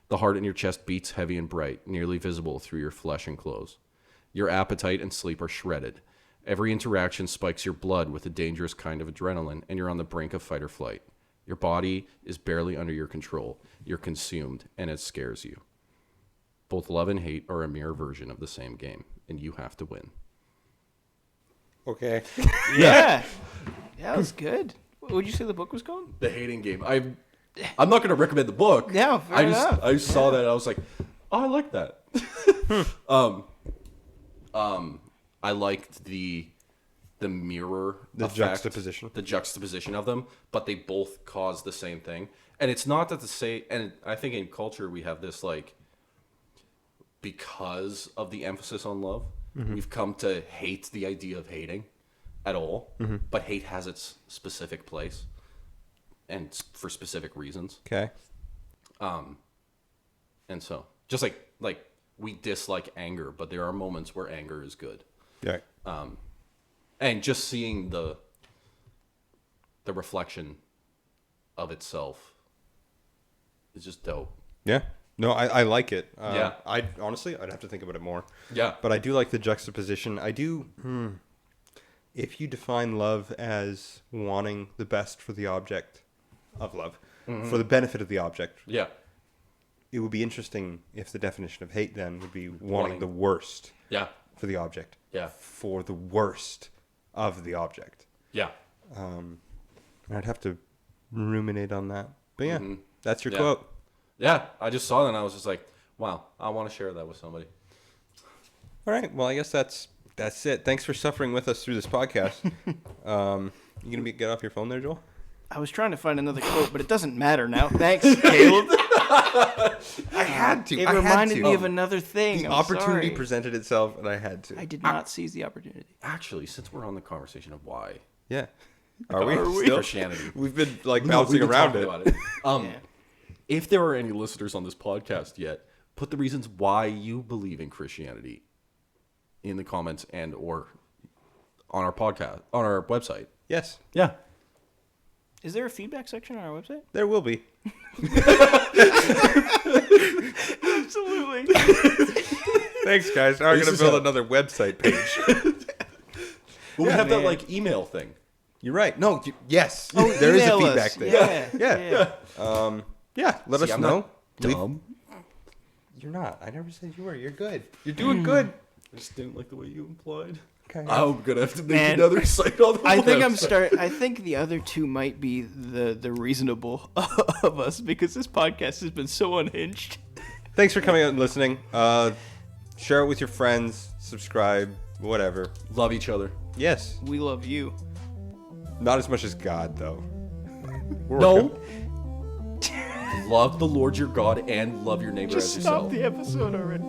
The heart in your chest beats heavy and bright, nearly visible through your flesh and clothes. Your appetite and sleep are shredded. Every interaction spikes your blood with a dangerous kind of adrenaline, and you're on the brink of fight or flight. Your body is barely under your control. You're consumed, and it scares you. Both love and hate are a mirror version of the same game, and you have to win. Okay. Yeah. That was good. What would you say the book was called? The Hating Game. I'm not going to recommend the book. Yeah, fair enough. I just saw that and I was like, oh, I like that. I liked the mirror effect, juxtaposition. The juxtaposition of them, but they both cause the same thing. And it's not that and I think in culture we have this like, because of the emphasis on love, we've come to hate the idea of hating at all, but hate has its specific place and for specific reasons. Okay. And so just like we dislike anger, but there are moments where anger is good. Yeah. And just seeing the reflection of itself is just dope. Yeah. No, I like it. Yeah. I'd have to think about it more. Yeah. But I do like the juxtaposition. I do. If you define love as wanting the best for the object of love, for the benefit of the object. Yeah. It would be interesting if the definition of hate then would be wanting the worst. Yeah. For the object. Yeah. For the worst of the object. Yeah. I'd have to ruminate on that. But yeah, that's your quote. Yeah, I just saw that and I was just like, wow, I want to share that with somebody. All right. Well, I guess that's it. Thanks for suffering with us through this podcast. You going to get off your phone there, Joel? I was trying to find another quote, but it doesn't matter now. Thanks, Caleb. I had to. It I had reminded to. me of another thing. The I'm opportunity sorry. presented itself, and I had to. I did not seize the opportunity. Actually, since we're on the conversation of why Yeah. Are we? Still? Christianity, We've been like No, bouncing we've been around talking it. about it. Yeah. If there are any listeners on this podcast yet, put the reasons why you believe in Christianity in the comments and or on our podcast, on our website. Yes, Yeah. Is there a feedback section on our website? there will be. Absolutely. Thanks, guys. Now I'm This gonna is build how- another website page. Well, we have that man. like email thing. You're right. No, yes, there is a Email feedback us. thing. Yeah. Yeah, let us I'm know. not dumb. You're not. I never said you were. You're good. You're doing good. I just didn't like the way you implied. Okay. I'm gonna have to make Man, another site on the I think website. I think the other two might be the reasonable of us because this podcast has been so unhinged. Thanks for coming out and listening. Share it with your friends. Subscribe. Whatever. Love each other. Yes. We love you. Not as much as God, though. We're No. Love the Lord your God and love your neighbor Just as stop yourself. the episode already.